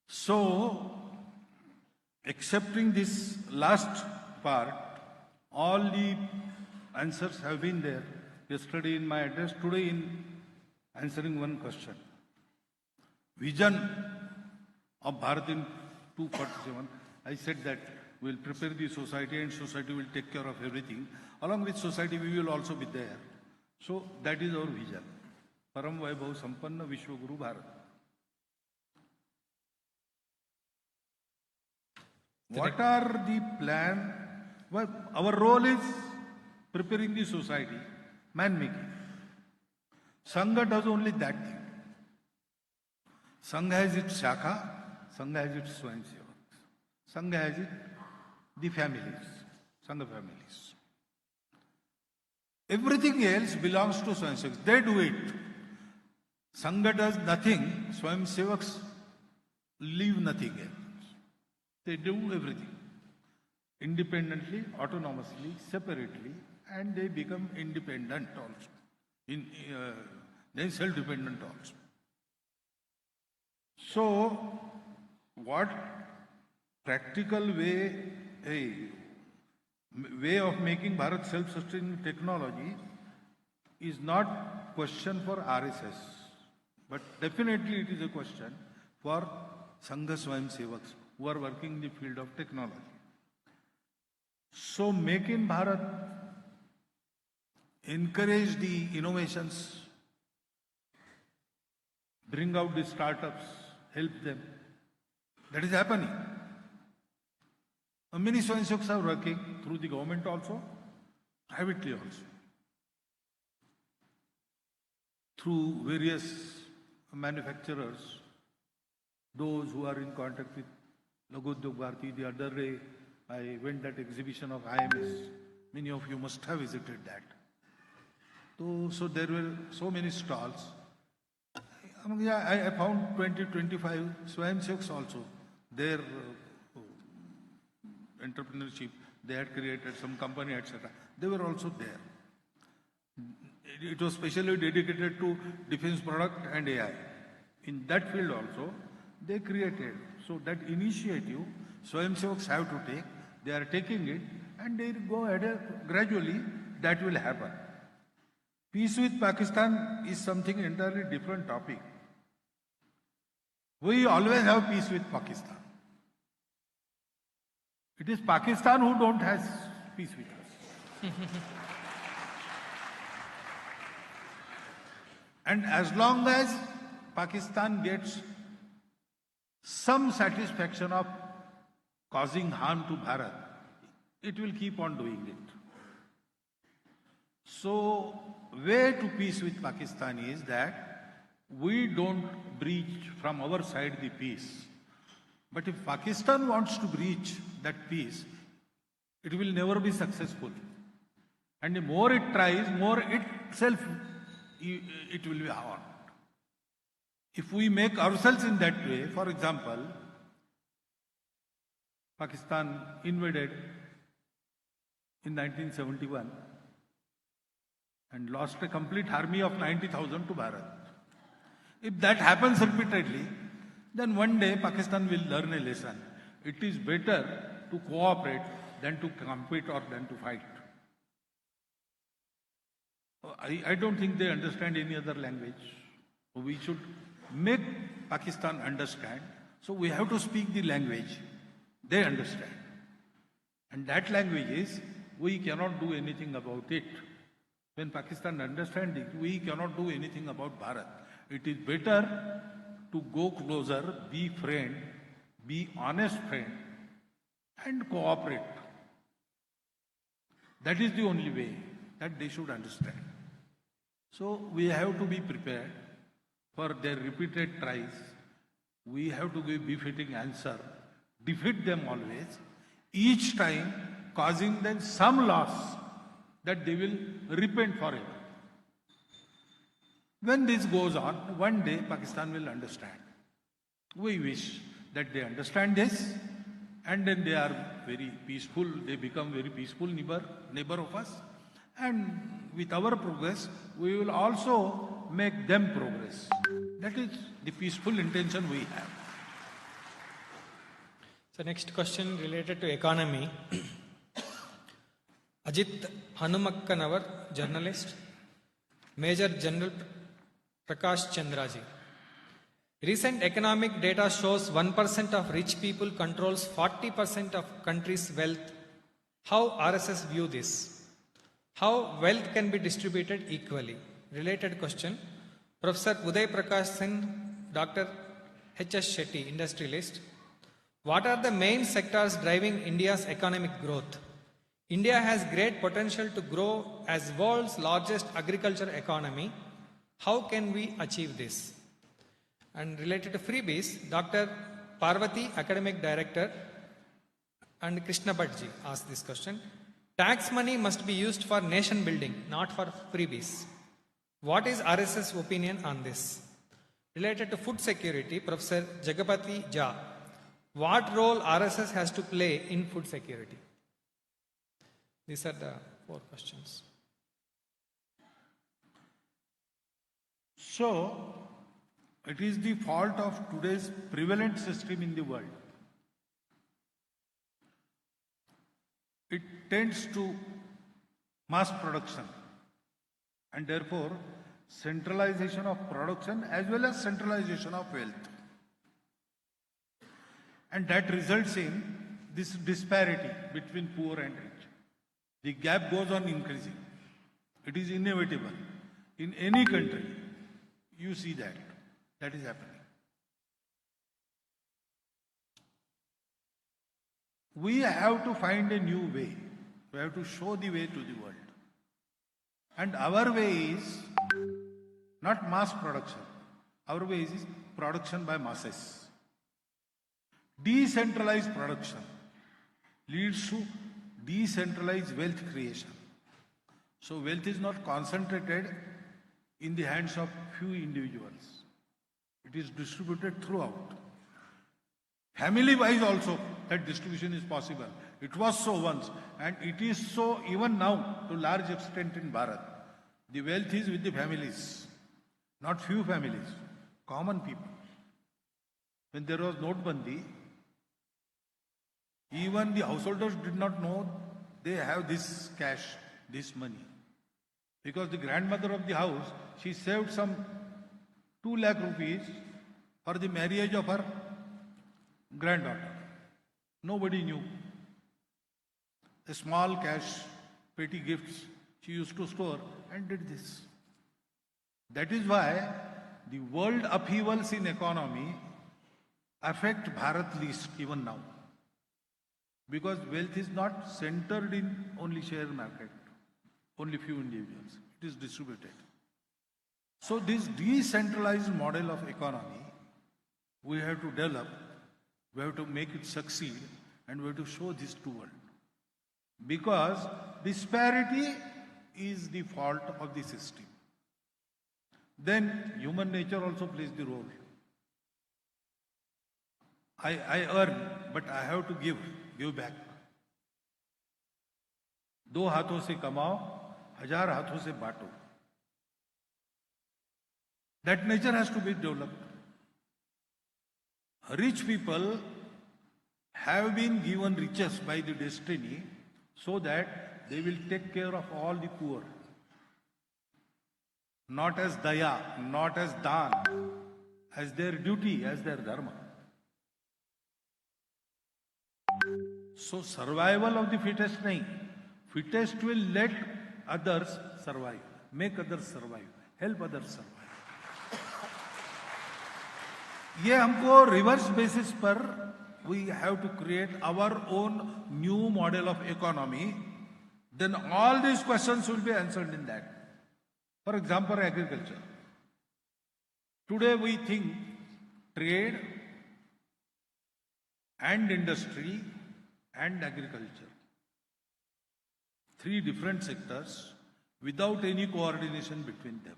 So, accepting this last part, all the answers have been there. Yesterday in my address, today in answering one question. Vision of Bharat in 247, I said that we will prepare the society and society will take care of everything. Along with society, we will also be there. So that is our vision. Param Vaibhav Sampanna Vishwaguru Bharat. What are the plan? Well, our role is preparing the society, man-making. Sangha does only that thing. Sangha has its Shakha, Sangha has its Swayamsevaks. Sangha has the families, Sangha families. Everything else belongs to Swayamsevaks. They do it. Sangha does nothing, Swayamsevaks leave nothing else. They do everything. Independently, autonomously, separately, and they become independent also. Then self-dependent also. So, what practical way of making Bharat self-sustaining technology is not question for RSS, but definitely it is a question for Sangha Swayamsevaks who are working in the field of technology. So, Make in Bharat, encourage the innovations, bring out the startups, help them. That is happening. Many Swayamsevaks are working through the government also, privately also, through various manufacturers, those who are in contact with Lagudyog Bharati. The other day, I went that exhibition of IMS. Many of you must have visited that. So there were so many stalls. I found 20-25 Swayamsevaks also. Their entrepreneurship, they had created some company, etc. They were also there. It was specially dedicated to defense product and AI. In that field also, they created. So that initiative, Swayamsevaks have to take. They are taking it and they go ahead gradually. That will happen. Peace with Pakistan is something entirely different topic. We always have peace with Pakistan. It is Pakistan who don't have peace with us. And as long as Pakistan gets some satisfaction of causing harm to Bharat, it will keep on doing it. So, way to peace with Pakistan is that we don't breach from our side the peace. But if Pakistan wants to breach that peace, it will never be successful. And the more it tries, more itself it will be harmed. If we make ourselves in that way, for example, Pakistan invaded in 1971 and lost a complete army of 90,000 to Bharat. If that happens repeatedly, then one day Pakistan will learn a lesson. It is better to cooperate than to compete or than to fight. I don't think they understand any other language. We should make Pakistan understand. So we have to speak the language they understand. And that language is, we cannot do anything about it. When Pakistan understands it, we cannot do anything about Bharat. It is better to go closer, be friend, be honest friend, and cooperate. That is the only way that they should understand. So we have to be prepared for their repeated tries. We have to give befitting answer, defeat them always, each time causing them some loss that they will repent forever. When this goes on, one day Pakistan will understand. We wish that they understand this, and then they are very peaceful, they become very peaceful neighbor of us, and with our progress, we will also make them progress. That is the peaceful intention we have. So next question related to economy. Ajit Hanumakkanavar, journalist. Major General Prakash Chandraji. Recent economic data shows 1% of rich people controls 40% of country's wealth. How RSS view this? How wealth can be distributed equally? Related question. Professor Uday Prakash Singh, Dr. H.S. Shetty, industrialist. What are the main sectors driving India's economic growth? India has great potential to grow as world's largest agriculture economy. How can we achieve this? And related to freebies, Dr. Parvati, Academic Director, and Krishna Bhattji asked this question. Tax money must be used for nation building, not for freebies. What is RSS opinion on this? Related to food security, Professor Jagapati Jha. What role RSS has to play in food security? These are the 4 questions. So, it is the fault of today's prevalent system in the world. It tends to mass production and therefore centralization of production as well as centralization of wealth. And that results in this disparity between poor and rich. The gap goes on increasing. It is inevitable. In any country, you see that. That is happening. We have to find a new way. We have to show the way to the world. And our way is not mass production. Our way is production by masses. Decentralized production leads to decentralized wealth creation. So wealth is not concentrated in the hands of few individuals. It is distributed throughout. Family-wise also, that distribution is possible. It was so once, and it is so even now to large extent in Bharat. The wealth is with the families, not few families, common people. When there was Notbandi, even the householders did not know they have this cash, this money. Because the grandmother of the house, she saved some 2 lakh rupees for the marriage of her granddaughter. Nobody knew. A small cash, petty gifts she used to store and did this. That is why the world upheavals in economy affect Bharat least even now. Because wealth is not centered in only share market, only few individuals. It is distributed. So this decentralized model of economy, we have to develop, we have to make it succeed, and we have to show this to world. Because disparity is the fault of the system. Then human nature also plays the role. I earn, but I have to give back. 2 हाथों से कमाओ, 1000 हाथों से बांटो. That nature has to be developed. Rich people have been given riches by the destiny so that they will take care of all the poor. Not as daya, not as dan, as their duty, as their dharma. So survival of the fittest nahi. Fittest will let others survive, make others survive, help others survive. ये हमको reverse basis पर we have to create our own new model of economy. Then all these questions will be answered in that. For example, agriculture. Today we think trade and industry and agriculture. 3 different sectors without any coordination between them.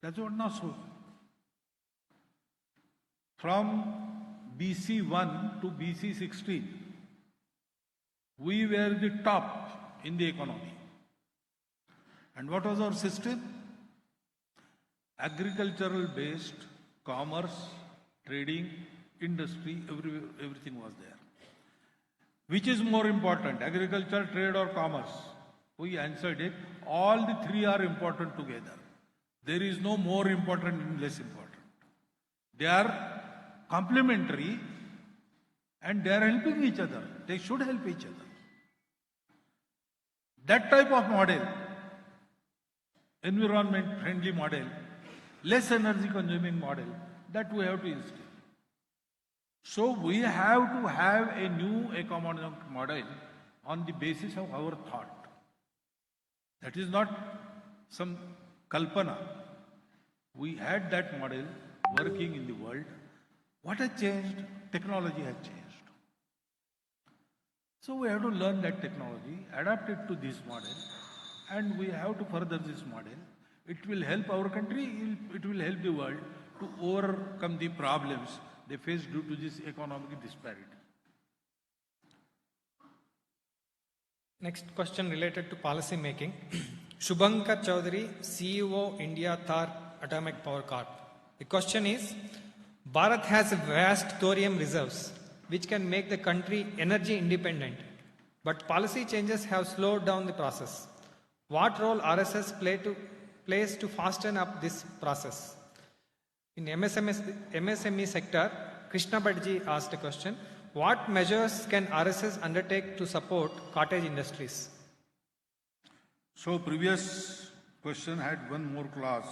That's what not so. From BC 1 to BC 16, we were the top in the economy. And what was our system? Agricultural based, commerce, trading, industry, everything was there. Which is more important, agriculture, trade or commerce? We answered it. All the three are important together. There is no more important and less important. They are complementary and they are helping each other. They should help each other. That type of model, environment friendly model, less energy consuming model, that we have to instill. So we have to have a new economic model on the basis of our thought. That is not some kalpana. We had that model working in the world. What has changed? Technology has changed. So we have to learn that technology, adapt it to this model, and we have to further this model. It will help our country, it will help the world to overcome the problems they face due to this economic disparity. Next question related to policy making. Shubhankar Chaudhary, CEO, India Thar Atomic Power Corp. The question is, Bharat has vast thorium reserves, which can make the country energy independent, but policy changes have slowed down the process. What role RSS plays to fasten up this process? In MSME sector, Krishna Bhattji asked a question. What measures can RSS undertake to support cottage industries? So previous question had one more clause.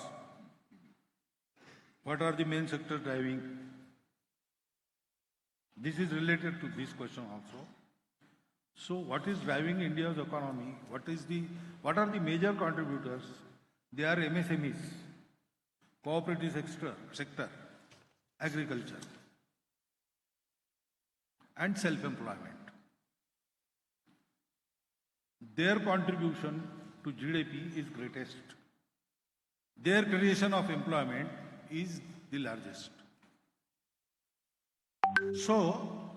What are the main sectors driving? This is related to this question also. So what is driving India's economy? What are the major contributors? They are MSMEs, cooperative sector, agriculture, and self-employment. Their contribution to GDP is greatest. Their creation of employment is the largest. So,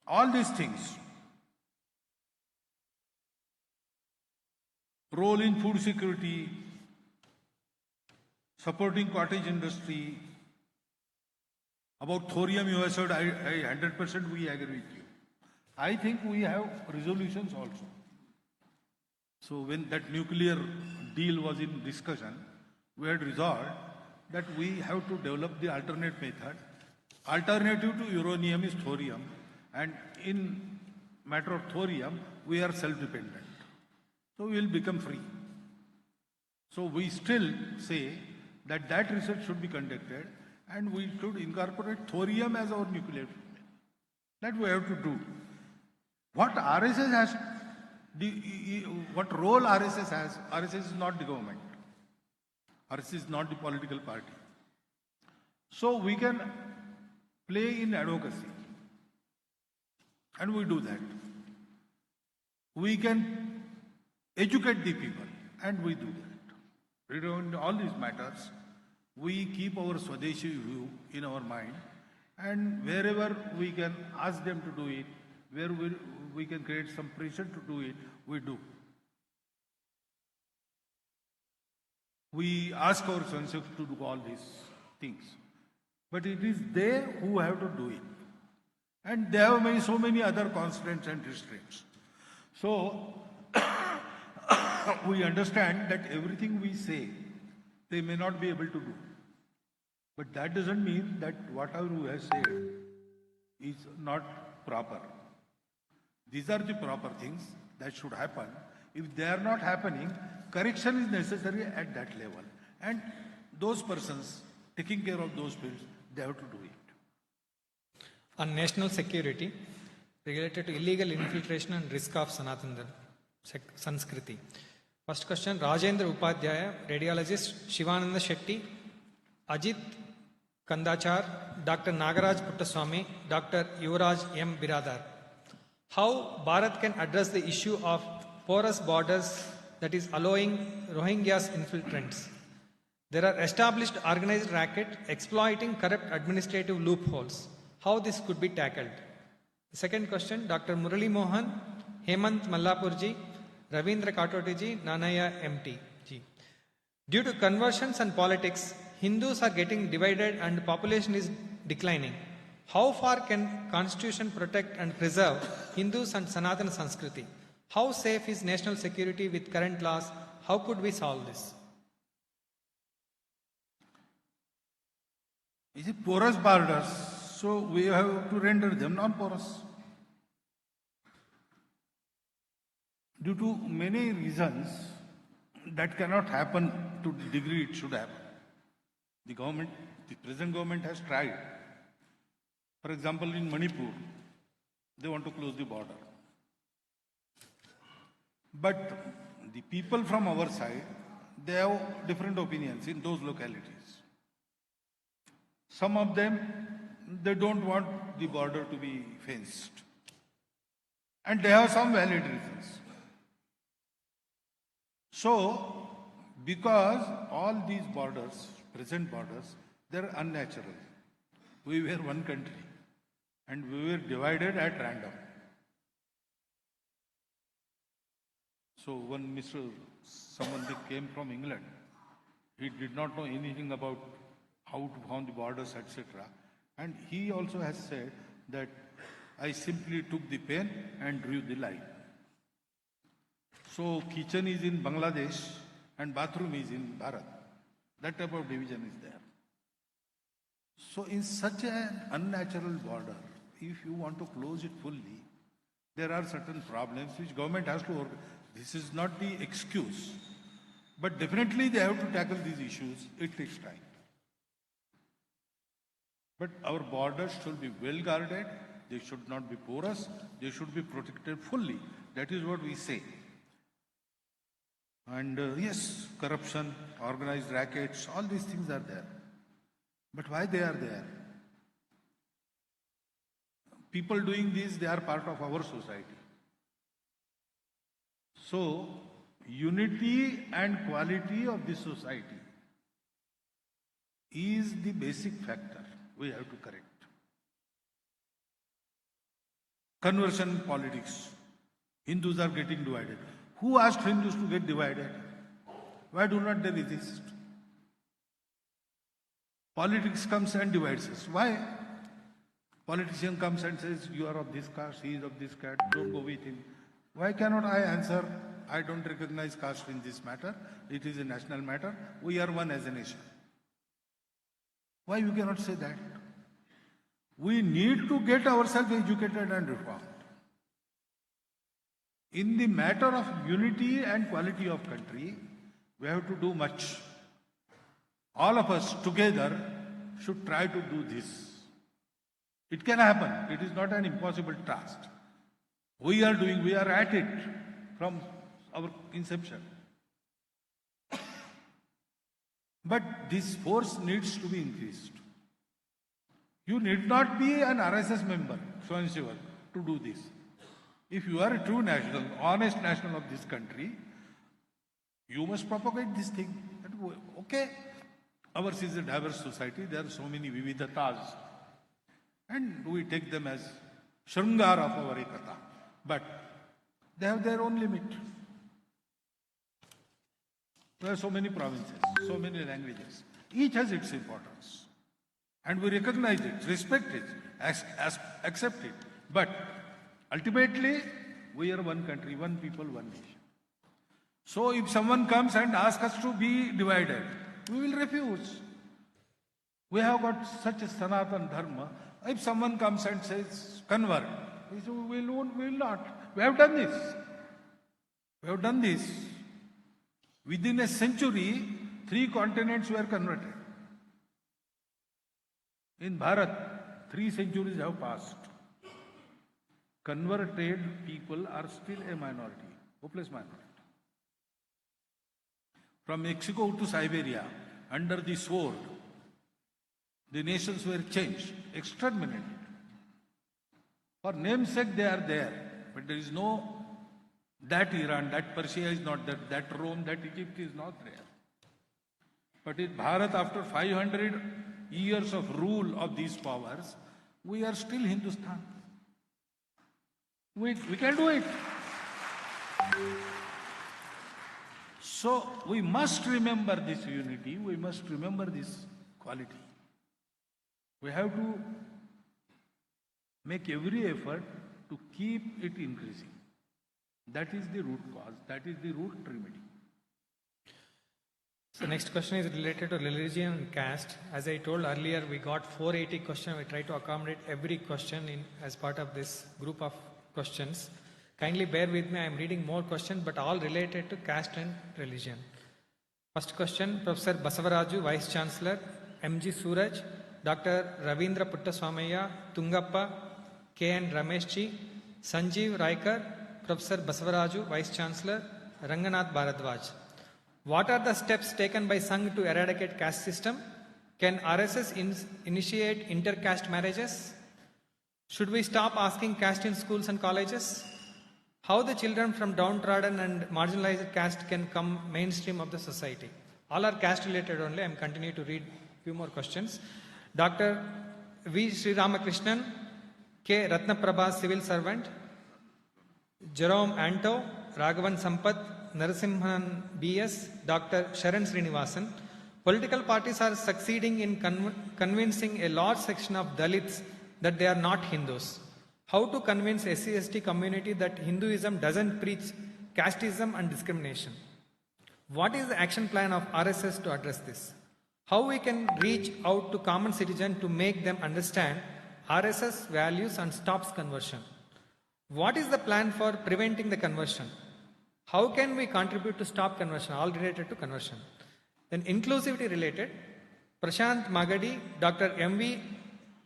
all these things, role in food security, supporting cottage industry. About thorium, you have said, I 100% we agree with you. I think we have resolutions also. So when that nuclear deal was in discussion, we had resolved that we have to develop the alternate method. Alternative to uranium is thorium, and in matter of thorium, we are self-dependent. So we will become free. So we still say that that research should be conducted and we should incorporate thorium as our nuclear fuel. That we have to do. What RSS has, what role RSS has, RSS is not the government. RSS is not the political party. So we can play in advocacy. And we do that. We can educate the people, and we do that. Regarding all these matters, we keep our Swadeshi view in our mind, and wherever we can ask them to do it, where we can create some pressure to do it, we do. We ask our sons to do all these things. But it is they who have to do it. And they have so many other constraints and restraints. So, we understand that everything we say, they may not be able to do. But that doesn't mean that whatever we have said is not proper. These are the proper things that should happen. If they are not happening, correction is necessary at that level. And those persons taking care of those fields, they have to do it. On national security, related to illegal infiltration and risk of Sanatana Sanskriti. First question, Rajendra Upadhyaya, radiologist, Shivananda Shetty, Ajit Kandachar, Dr. Nagaraj Puttaswamy, Dr. Yuvraj M. Biradar. How Bharat can address the issue of porous borders that is allowing Rohingyas infiltrants. There are established organized racket exploiting corrupt administrative loopholes. How this could be tackled? The second question, Dr. Murali Mohan, Hemant Mallapurji, Ravindra Katotiji, Nanaya MT. Due to conversions and politics, Hindus are getting divided and population is declining. How far can Constitution protect and preserve Hindus and Sanatana Sanskriti? How safe is national security with current laws? How could we solve this? Is it porous borders? So we have to render them non-porous. Due to many reasons, that cannot happen to the degree it should happen. The present government has tried. For example, in Manipur, they want to close the border. But the people from our side, they have different opinions in those localities. Some of them, they don't want the border to be fenced. And they have some valid reasons. So, because all these borders, present borders, they're unnatural. We were one country and we were divided at random. So when someone came from England, he did not know anything about how to found the borders, etc. And he also has said that I simply took the pen and drew the line. So kitchen is in Bangladesh and bathroom is in Bharat. That type of division is there. So in such an unnatural border, if you want to close it fully, there are certain problems which government has to organize. This is not the excuse. But definitely they have to tackle these issues. It takes time. But our borders should be well guarded. They should not be porous. They should be protected fully. That is what we say. And yes, corruption, organized rackets, all these things are there. But why they are there? People doing this, they are part of our society. So, unity and quality of this society is the basic factor we have to correct. Conversion politics. Hindus are getting divided. Who asked Hindus to get divided? Why do not they resist? Politics comes and divides us. Why? Politician comes and says, you are of this caste, he is of this caste, don't go with him. Why cannot I answer, I don't recognize caste in this matter, it is a national matter, we are one as a nation. Why you cannot say that? We need to get ourselves educated and reformed. In the matter of unity and quality of country, we have to do much. All of us together should try to do this. It can happen. It is not an impossible task. We are at it from our inception. But this force needs to be increased. You need not be an RSS member, so and so, to do this. If you are a true national, honest national of this country, you must propagate this thing. Okay, ours is a diverse society, there are so many vividhatas, and we take them as shringar of our ekata. But they have their own limit. There are so many provinces, so many languages. Each has its importance. And we recognize it, respect it, accept it. But ultimately, we are one country, one people, one nation. So if someone comes and asks us to be divided, we will refuse. We have got such a Sanatan Dharma. If someone comes and says, convert, we say, we will not. We have done this. We have done this. Within a century, 3 continents were converted. In Bharat, 3 centuries have passed. Converted people are still a minority, hopeless minority. From Mexico to Siberia, under the sword, the nations were changed, exterminated. For namesake they are there, but there is no, that Iran, that Persia is not there, that Rome, that Egypt is not there. But in Bharat, after 500 years of rule of these powers, we are still Hindustan. We can do it. So we must remember this unity, we must remember this quality. We have to make every effort to keep it increasing. That is the root cause, that is the root remedy. So next question is related to religion and caste. As I told earlier, we got 480 questions. We try to accommodate every question as part of this group of questions. Kindly bear with me, I am reading more questions, but all related to caste and religion. First question, Professor Basavaraju, Vice Chancellor, M.G. Suraj, Dr. Ravindra Puttaswamaya, Tungappa, K.N. Rameshji, Sanjeev Raikar, Professor Basavaraju, Vice Chancellor, Ranganath Bharadwaj. What are the steps taken by Sangh to eradicate caste system? Can RSS initiate inter-caste marriages? Should we stop asking caste in schools and colleges? How the children from downtrodden and marginalized caste can come mainstream of the society? All are caste related only. I am continuing to read few more questions. Dr. V. Sri Ramakrishnan, K. Ratnaprabha, civil servant, Jerome Anto, Raghavan Sampath, Narasimhan B.S., Dr. Sharan Srinivasan. Political parties are succeeding in convincing a large section of Dalits that they are not Hindus. How to convince SC/ST community that Hinduism doesn't preach casteism and discrimination? What is the action plan of RSS to address this? How we can reach out to common citizen to make them understand RSS values and stops conversion? What is the plan for preventing the conversion? How can we contribute to stop conversion? All related to conversion. Then inclusivity related, Prashant Magadi, Dr. M.V.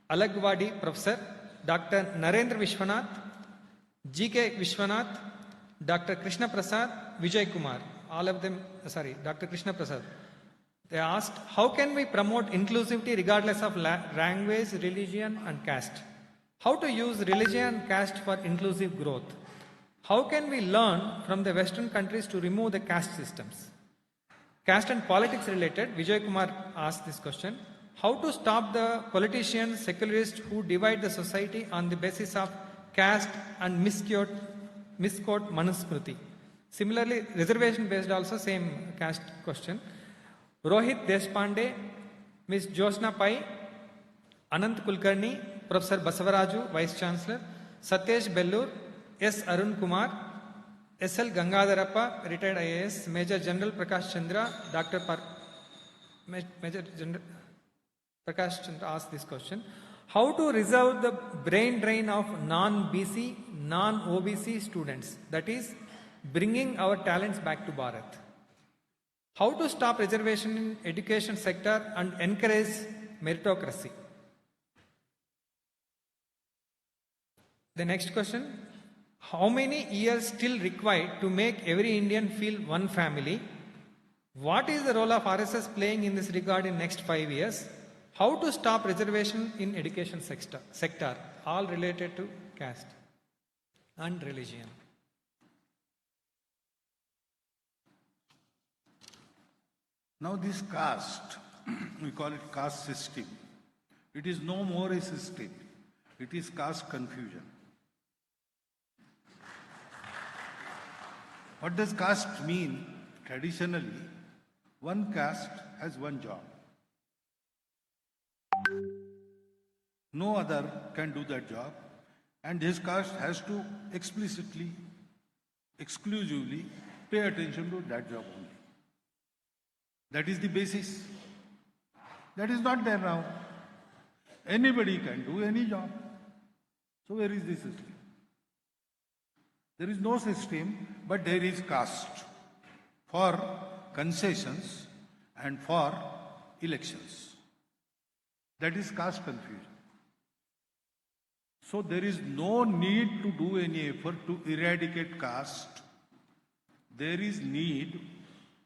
Alagwadi, Professor, Dr. Narendra Vishwanath, G.K. Vishwanath, Dr. Krishna Prasad, Vijay Kumar. All of them, Dr. Krishna Prasad. They asked, how can we promote inclusivity regardless of language, religion and caste? How to use religion and caste for inclusive growth? How can we learn from the Western countries to remove the caste systems? Caste and politics related, Vijay Kumar asked this question. How to stop the politicians, secularists who divide the society on the basis of caste and misquote Manusmriti? Similarly, reservation based also same caste question. Rohit Deshpande, Ms. Josna Pai, Anant Kulkarni, Professor Basavaraju, Vice Chancellor, Satesh Bellur, S. Arun Kumar, S. L. Gangadharappa, retired IAS, Major General Prakash Chandra, Major General Prakash Chandra asked this question. How to resolve the brain drain of non-BC, non-OBC students? That is, bringing our talents back to Bharat. How to stop reservation in education sector and encourage meritocracy? The next question. How many years still required to make every Indian feel one family? What is the role of RSS playing in this regard in next 5 years? How to stop reservation in education sector? All related to caste and religion. Now this caste, we call it caste system. It is no more a system. It is caste confusion. What does caste mean? Traditionally, one caste has one job. No other can do that job, and his caste has to explicitly, exclusively pay attention to that job only. That is the basis. That is not there now. Anybody can do any job. So where is the system? There is no system, but there is caste for concessions and for elections. That is caste confusion. So there is no need to do any effort to eradicate caste. There is need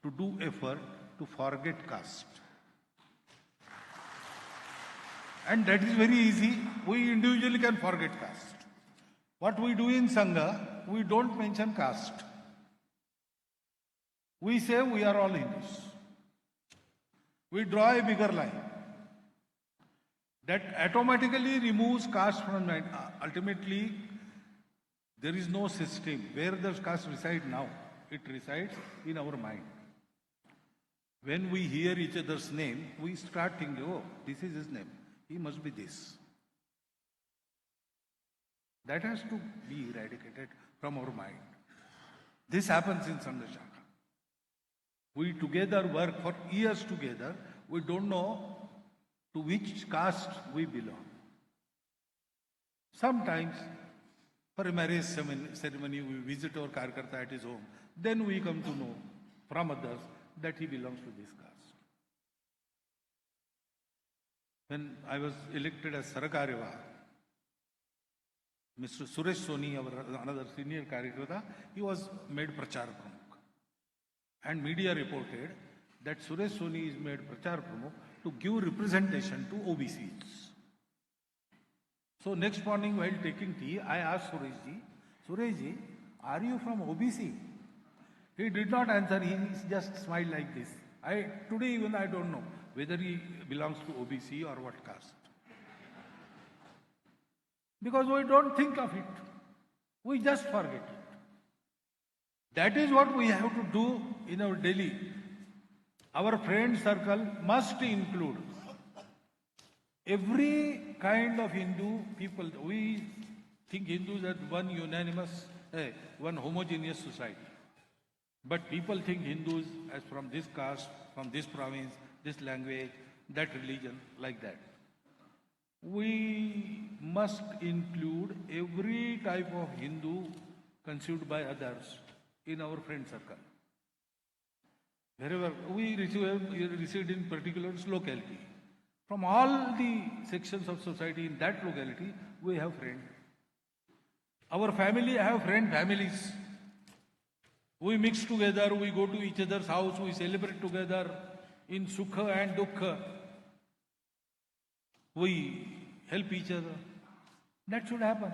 to do effort to forget caste. And that is very easy. We individually can forget caste. What we do in Sangha, we don't mention caste. We say we are all Hindus. We draw a bigger line. That automatically removes caste from mind. Ultimately, there is no system. Where does caste reside now? It resides in our mind. When we hear each other's name, we start thinking, oh, this is his name. He must be this. That has to be eradicated from our mind. This happens in Sangh Shakha. We together work for years together. We don't know to which caste we belong. Sometimes, for a marriage ceremony, we visit our Karkarta at his home. Then we come to know from others that he belongs to this caste. When I was elected as Sarakaryava, Mr. Suresh Soni, our another senior Karyakarta, he was made Prachar Pramukh. And media reported that Suresh Soni is made Prachar Pramukh to give representation to OBCs. So next morning while taking tea, I asked Sureshji, are you from OBC? He did not answer, he just smiled like this. Today even I don't know whether he belongs to OBC or what caste. Because we don't think of it. We just forget it. That is what we have to do in our daily. Our friend circle must include every kind of Hindu people. We think Hindus are one unanimous, one homogeneous society. But people think Hindus as from this caste, from this province, this language, that religion, like that. We must include every type of Hindu conceived by others in our friend circle. Wherever we reside in particular locality. From all the sections of society in that locality, we have friends. Our family have families. We mix together, we go to each other's house, we celebrate together in Sukha and Dukkha. We help each other. That should happen.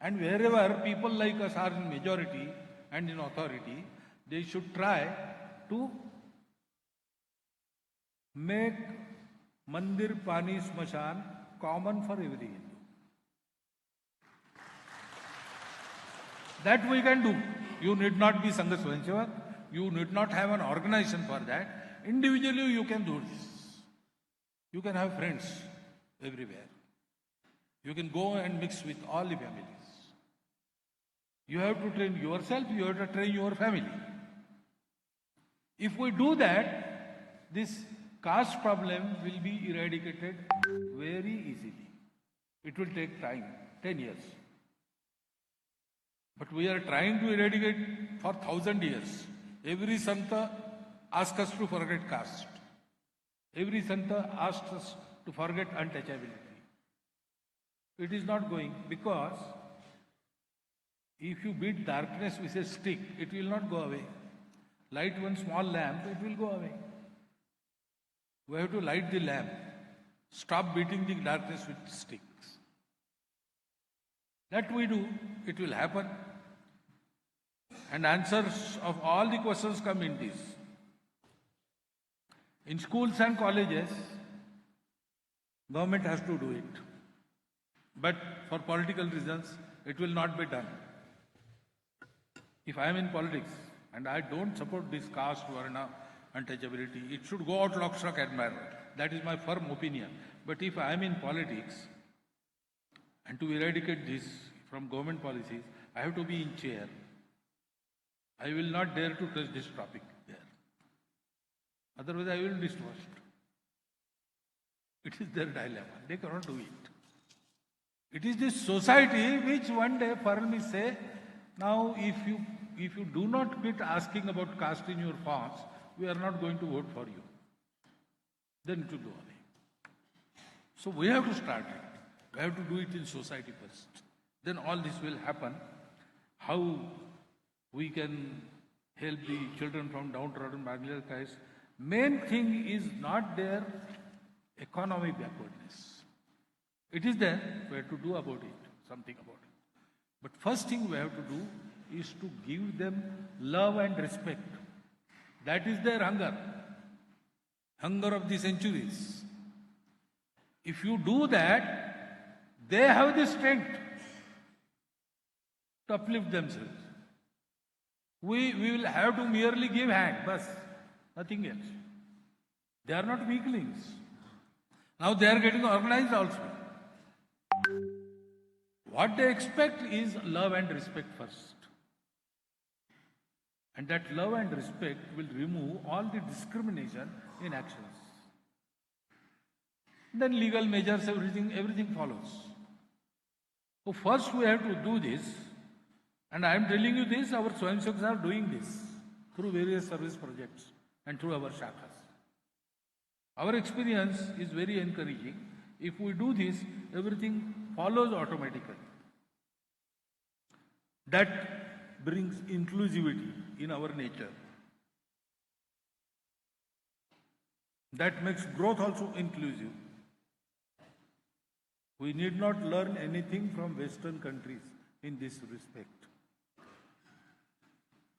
And wherever people like us are in majority and in authority, they should try to make Mandir, Pani, Smashan common for every Hindu. That we can do. You need not be Sangha Swayansevat. You need not have an organization for that. Individually you can do this. You can have friends everywhere. You can go and mix with all the families. You have to train yourself, you have to train your family. If we do that, this caste problem will be eradicated very easily. It will take time, 10 years. But we are trying to eradicate for 1,000 years. Every Santa asks us to forget caste. Every Santa asks us to forget untouchability. It is not going because if you beat darkness with a stick, it will not go away. Light one small lamp, it will go away. We have to light the lamp. Stop beating the darkness with sticks. That we do, it will happen. And answers of all the questions come in this. In schools and colleges, government has to do it. But for political reasons, it will not be done. If I am in politics and I don't support this caste, varna, untouchability, it should go out lock, stock and barrel. That is my firm opinion. But if I am in politics and to eradicate this from government policies, I have to be in chair. I will not dare to touch this topic there. Otherwise, I will be distrust. It is their dilemma. They cannot do it. It is this society which one day firmly say, now if you do not quit asking about caste in your forms, we are not going to vote for you. Then it will go away. So we have to start it. We have to do it in society first. Then all this will happen. How we can help the children from downtrodden marginalized castes. Main thing is not their economic backwardness. It is there, we have to do about it, something about it. But first thing we have to do is to give them love and respect. That is their hunger. Hunger of the centuries. If you do that, they have the strength to uplift themselves. We will have to merely give hand, bas, nothing else. They are not weaklings. Now they are getting organized also. What they expect is love and respect first. And that love and respect will remove all the discrimination in actions. Then legal measures, everything follows. So first we have to do this, and I am telling you this, our Swayamsevaks are doing this through various service projects and through our shakhas. Our experience is very encouraging. If we do this, everything follows automatically. That brings inclusivity in our nature. That makes growth also inclusive. We need not learn anything from Western countries in this respect.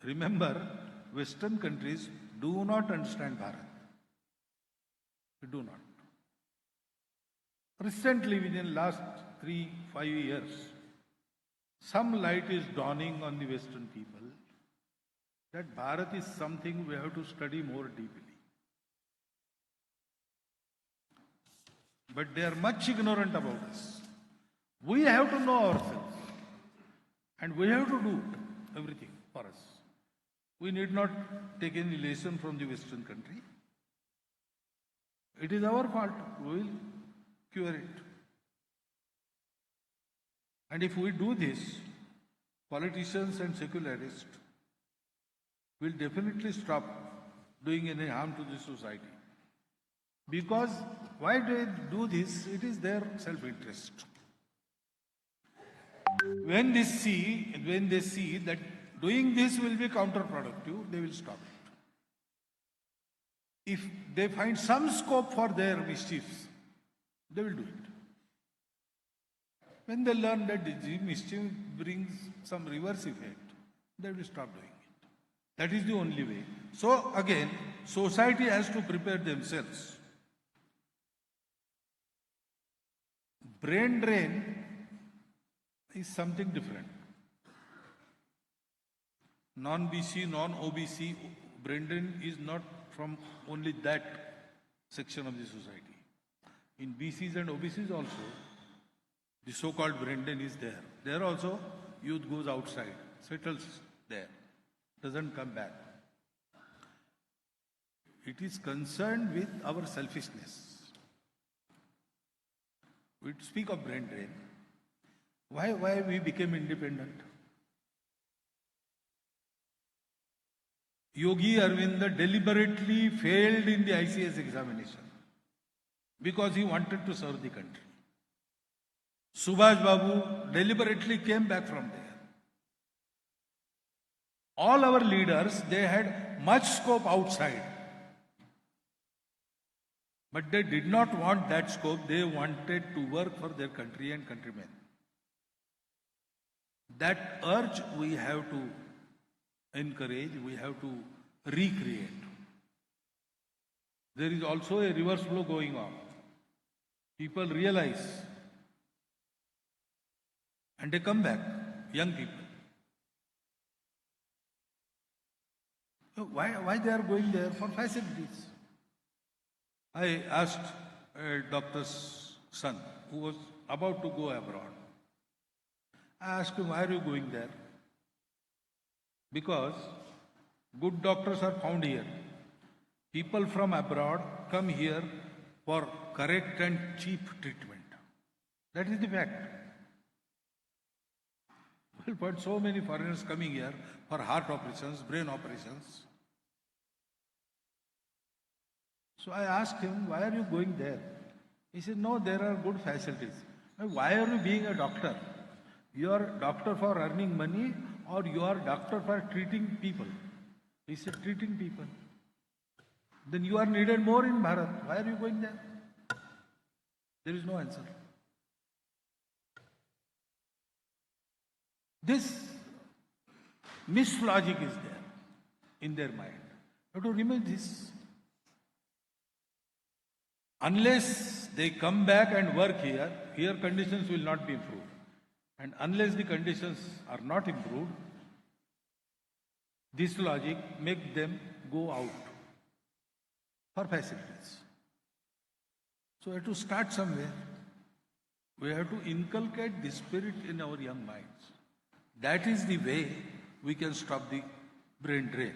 Remember, Western countries do not understand Bharat. They do not. Recently, within last 3-5 years, some light is dawning on the Western people that Bharat is something we have to study more deeply. But they are much ignorant about us. We have to know ourselves. And we have to do everything for us. We need not take any lesson from the Western country. It is our fault. We will cure it. And if we do this, politicians and secularists will definitely stop doing any harm to the society. Because why do they do this? It is their self-interest. When they see that doing this will be counterproductive, they will stop it. If they find some scope for their mischiefs, they will do it. When they learn that the mischief brings some reverse effect, they will stop doing it. That is the only way. So again, society has to prepare themselves. Brain drain is something different. Non-BC, non-OBC, brain drain is not from only that section of the society. In BCs and OBCs also, the so-called brain drain is there. There also, youth goes outside, settles there, doesn't come back. It is concerned with our selfishness. We speak of brain drain. Why we became independent? Yogi Arvinda deliberately failed in the ICS examination because he wanted to serve the country. Subhash Babu deliberately came back from there. All our leaders, they had much scope outside. But they did not want that scope. They wanted to work for their country and countrymen. That urge we have to encourage, we have to recreate. There is also a reverse flow going on. People realize and they come back, young people. So why they are going there? For facilities. I asked a doctor's son who was about to go abroad. I asked him, why are you going there? Because good doctors are found here. People from abroad come here for correct and cheap treatment. That is the fact. Well, but so many foreigners coming here for heart operations, brain operations. So I asked him, why are you going there? He said, no, there are good facilities. Why are you being a doctor? You are a doctor for earning money or you are a doctor for treating people? He said, treating people. Then you are needed more in Bharat. Why are you going there? There is no answer. This mislogic is there in their mind. You have to remember this. Unless they come back and work here, here conditions will not be improved. And unless the conditions are not improved, this logic makes them go out for facilities. So we have to start somewhere. We have to inculcate this spirit in our young minds. That is the way we can stop the brain drain.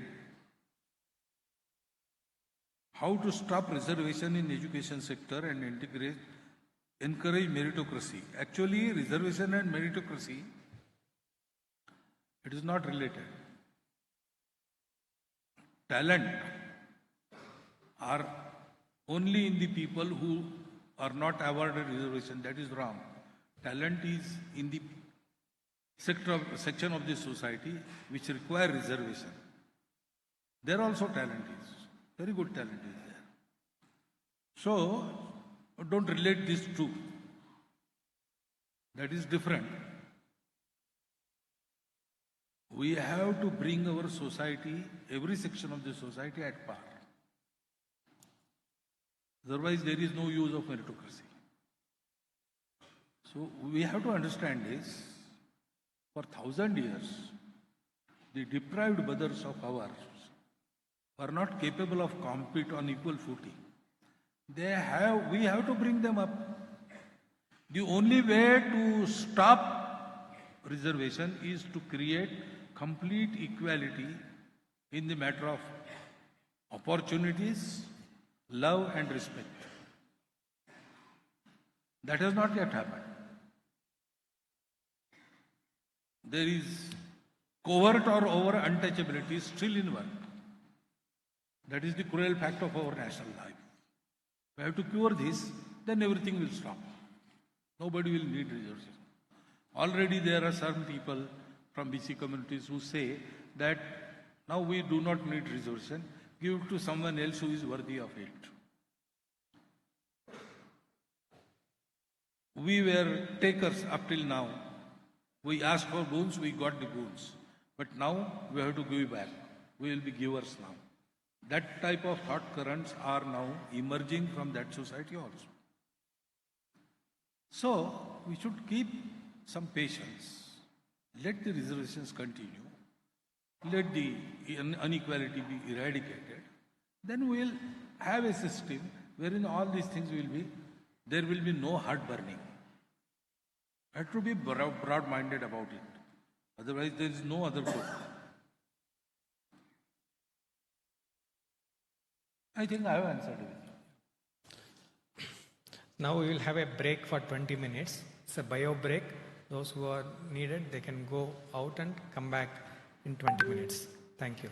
How to stop reservation in education sector and encourage meritocracy. Actually, reservation and meritocracy, it is not related. Talent are only in the people who are not awarded reservation. That is wrong. Talent is in the section of the society which require reservation. There also talent is. Very good talent is there. So, don't relate these two. That is different. We have to bring our society, every section of the society at par. Otherwise, there is no use of meritocracy. So, we have to understand this. For 1,000 years, the deprived brothers of ours are not capable of compete on equal footing. We have to bring them up. The only way to stop reservation is to create complete equality in the matter of opportunities, love and respect. That has not yet happened. There is covert or over untouchability still in work. That is the cruel fact of our national life. We have to cure this, then everything will stop. Nobody will need resources. Already there are some people from BC communities who say that now we do not need resources, give it to someone else who is worthy of it. We were takers up till now. We asked for boons, we got the boons. But now we have to give back. We will be givers now. That type of thought currents are now emerging from that society also. So, we should keep some patience. Let the reservations continue. Let the inequality be eradicated. Then we will have a system wherein all these things will be, there will be no heart burning. I have to be broad-minded about it. Otherwise, there is no other good. I think I have answered it. Now we will have a break for 20 minutes. It's a bio break. Those who are needed, they can go out and come back in 20 minutes. Thank you.